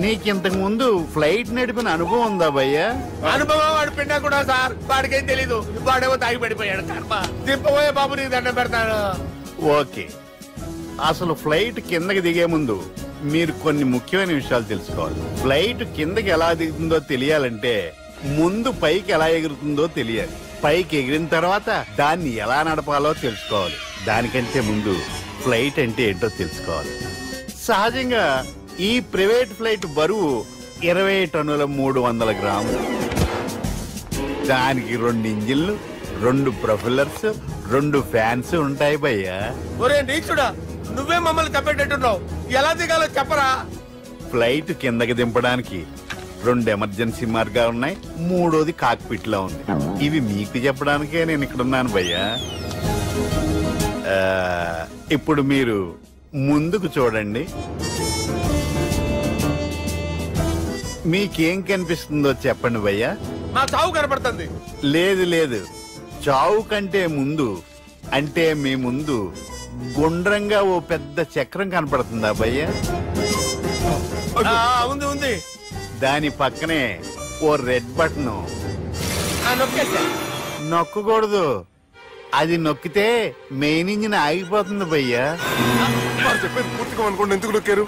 నీకింతకు ముందు ఫ్లైట్ నడిపిన అనుభవం ఉందా భయ్యా? అనుభవం వాడు పిన్నా కూడా సార్, వాడికేం తెలీదు. వాడేమో తాగి పడిపోయాడు. కర్మ దింపబోయే బాబు, నీకు దండం పెడతాను. ఓకే, అసలు ఫ్లైట్ కిందకి దిగే ముందు మీరు కొన్ని ముఖ్యమైన విషయాలు తెలుసుకోవాలి. ఫ్లైట్ కిందకి ఎలా దిగుతుందో తెలియాలంటే ముందు పైకి ఎలా ఎగురుతుందో తెలియాలి. పైకి ఎగిరిన తర్వాత దాన్ని ఎలా నడపాలో తెలుసుకోవాలి. దానికంటే ముందు ఫ్లైట్ అంటే ఏంటో తెలుసుకోవాలి. సహజంగా ఈ ప్రైవేట్ ఫ్లైట్ బరువు 20 టన్నుల 300 గ్రాములు. దానికి 2 ఇంజిన్లు, 2 ప్రొపెల్లర్స్, 2 ఫ్యాన్స్ ఉంటాయి భయ్యా. ఒరే నీచుడా, నువ్వే మమ్మల్ని తప్పేటట్టున్నావు. ఎలా దిగాలో చెప్పరా? ఫ్లైట్ కిందకి దింపడానికి 2 ఎమర్జెన్సీ మార్గాలు ఉన్నాయి, 3వది కాక్పిట్ లో ఉంది. ఇవి మీకు చెప్పడానికే నేను ఇక్కడ ఉన్నాను భయ్యా. ఇప్పుడు మీరు ముందుకు చూడండి. మీకేం కనిపిస్తుందో చెప్పండి భయ్యా. నా చావు కనపడుతుంది. లేదు, చావు కంటే ముందు అంటే మీ ముందు గుండ్రంగా ఓ పెద్ద చక్రం కనపడుతుందా భయ్యా? ఉంది. దాని పక్కనే ఓ రెడ్ బటన్. నొక్కకూడదు, అది నొక్కితే మెయిన్ ఇంజిన్ ఆగిపోతుంది భయ్యా. చెప్పేది పూర్తిగా అనుకోండి, ఎందుకు నొక్కారు?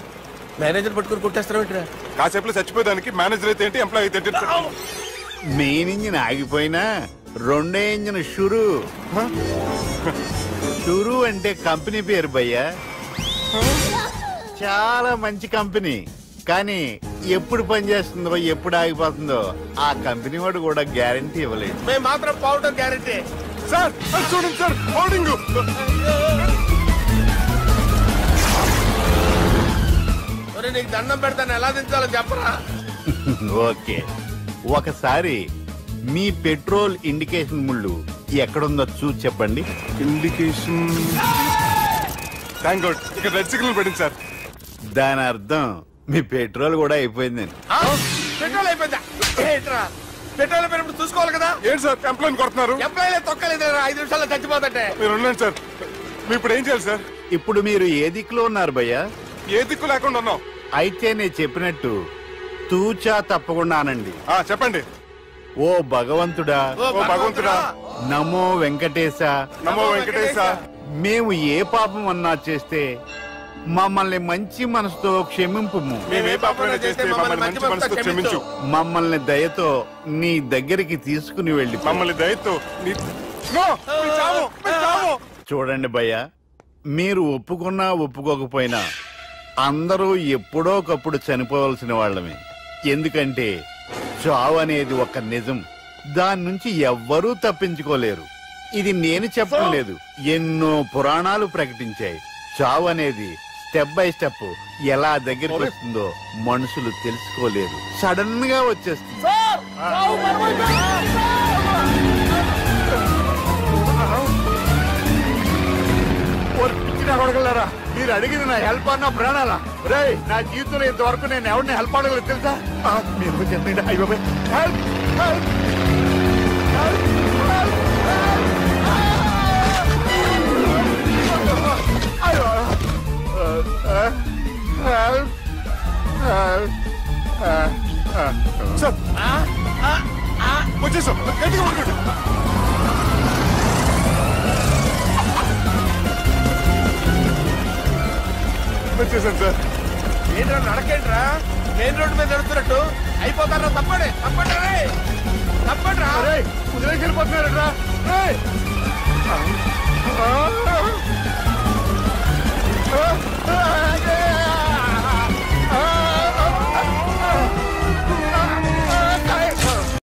మేనేజర్ పట్టుకుని కొట్టేస్తారా? కాసేపులో చచ్చిపోయేదానికి మేనేజర్ అయితే ఏంటి, ఎంప్లాయ్ అయితే ఏంటి? మెయిన్ ఇంజిన్ ఆగిపోయినా 2వ ఇంజిన్ షురు అంటే కంపెనీ పేరు భయ్యా. చాలా మంచి కంపెనీ, కానీ ఎప్పుడు పనిచేస్తుందో ఎప్పుడు ఆగిపోతుందో ఆ కంపెనీ వాడు కూడా గ్యారంటీ ఇవ్వలేదు. మేము మాత్రం పౌడర్ గ్యారంటీ. సార్ చూడండి సార్, పౌడింగ్. నీకు దండం పెడతాను, ఎలా దించాలో చెప్పరా? ఓకే, ఒకసారి మీ పెట్రోల్ ఇండికేషన్ ముళ్ళు ఎక్కడుందో చూసి చెప్పండి. ఇండికేషన్ థాంక్ గాడ్, ఇక్కడ రెడ్ సిగ్నల్ పడింది సార్. దాని అర్థం మీ పెట్రోల్ కూడా అయిపోయిందండి. పెట్రోల్ అయిపోయిందా? పెట్రోల్ అయిపోయినప్పుడు చూసుకోవాలి కదా. ఏంటి సార్ ఎంప్లాయ్ కొడుతున్నారు? ఎంప్లాయ్ తొక్కలేదు, 5 నిమిషాల్లో చచ్చిపోతుంటే. మీరు ఉండండి సార్, మీరు ఇప్పుడు ఏం చేయాలి సార్? ఇప్పుడు మీరు ఏ దిక్కులో ఉన్నారు భయ్యా? ఏ దిక్కు లేకుండా ఉన్నాం. అయితే నేను చెప్పినట్టు తూచా తప్పకుండా అనండి. చెప్పండి. ఓ భగవంతుడా, నమో వెంకటేశ, నమో వెంకటేశ. మేము ఏ పాపం అన్నా చేస్తే మమ్మల్ని మంచి మనసుతో క్షమింపు. క్షమించు. మమ్మల్ని దయతో నీ దగ్గరికి తీసుకుని వెళ్ళి మమ్మల్ని దయతో చూడండి భయ్య, మీరు ఒప్పుకున్నా ఒప్పుకోకపోయినా అందరూ ఎప్పుడో ఒకప్పుడు చనిపోవలసిన వాళ్ళమే. ఎందుకంటే చావు అనేది ఒక నిజం, దాని నుంచి ఎవ్వరూ తప్పించుకోలేరు. ఇది నేను చెప్పడం లేదు, ఎన్నో పురాణాలు ప్రకటించాయి. చావు అనేది స్టెప్ బై స్టెప్ ఎలా దగ్గరికి వస్తుందో మనుషులు తెలుసుకోలేరు, సడన్ గా వచ్చేస్తుంది. అడగలరా, మీరు అడిగింది నా హెల్ప్ అన్న ప్రాణాలా? రే, నా జీవితంలో ఇంతవరకు నేను ఎవరిని హెల్ప్ అడగలేదు తెలుసా? మీరు చెప్పండి. అయ్యో హెల్ప్ హెల్ప్ వచ్చేసాం, గట్టిగా పడుకోండి. వచ్చేసాను సార్. ఏంట్రా నడకేంట్రా, మెయిన్ రోడ్డు మీద నడుస్తున్నట్టు అయిపోతారా? తప్పండి తప్పండి తప్పండి రా. వదిలేసి వెళ్ళిపోతున్నారా?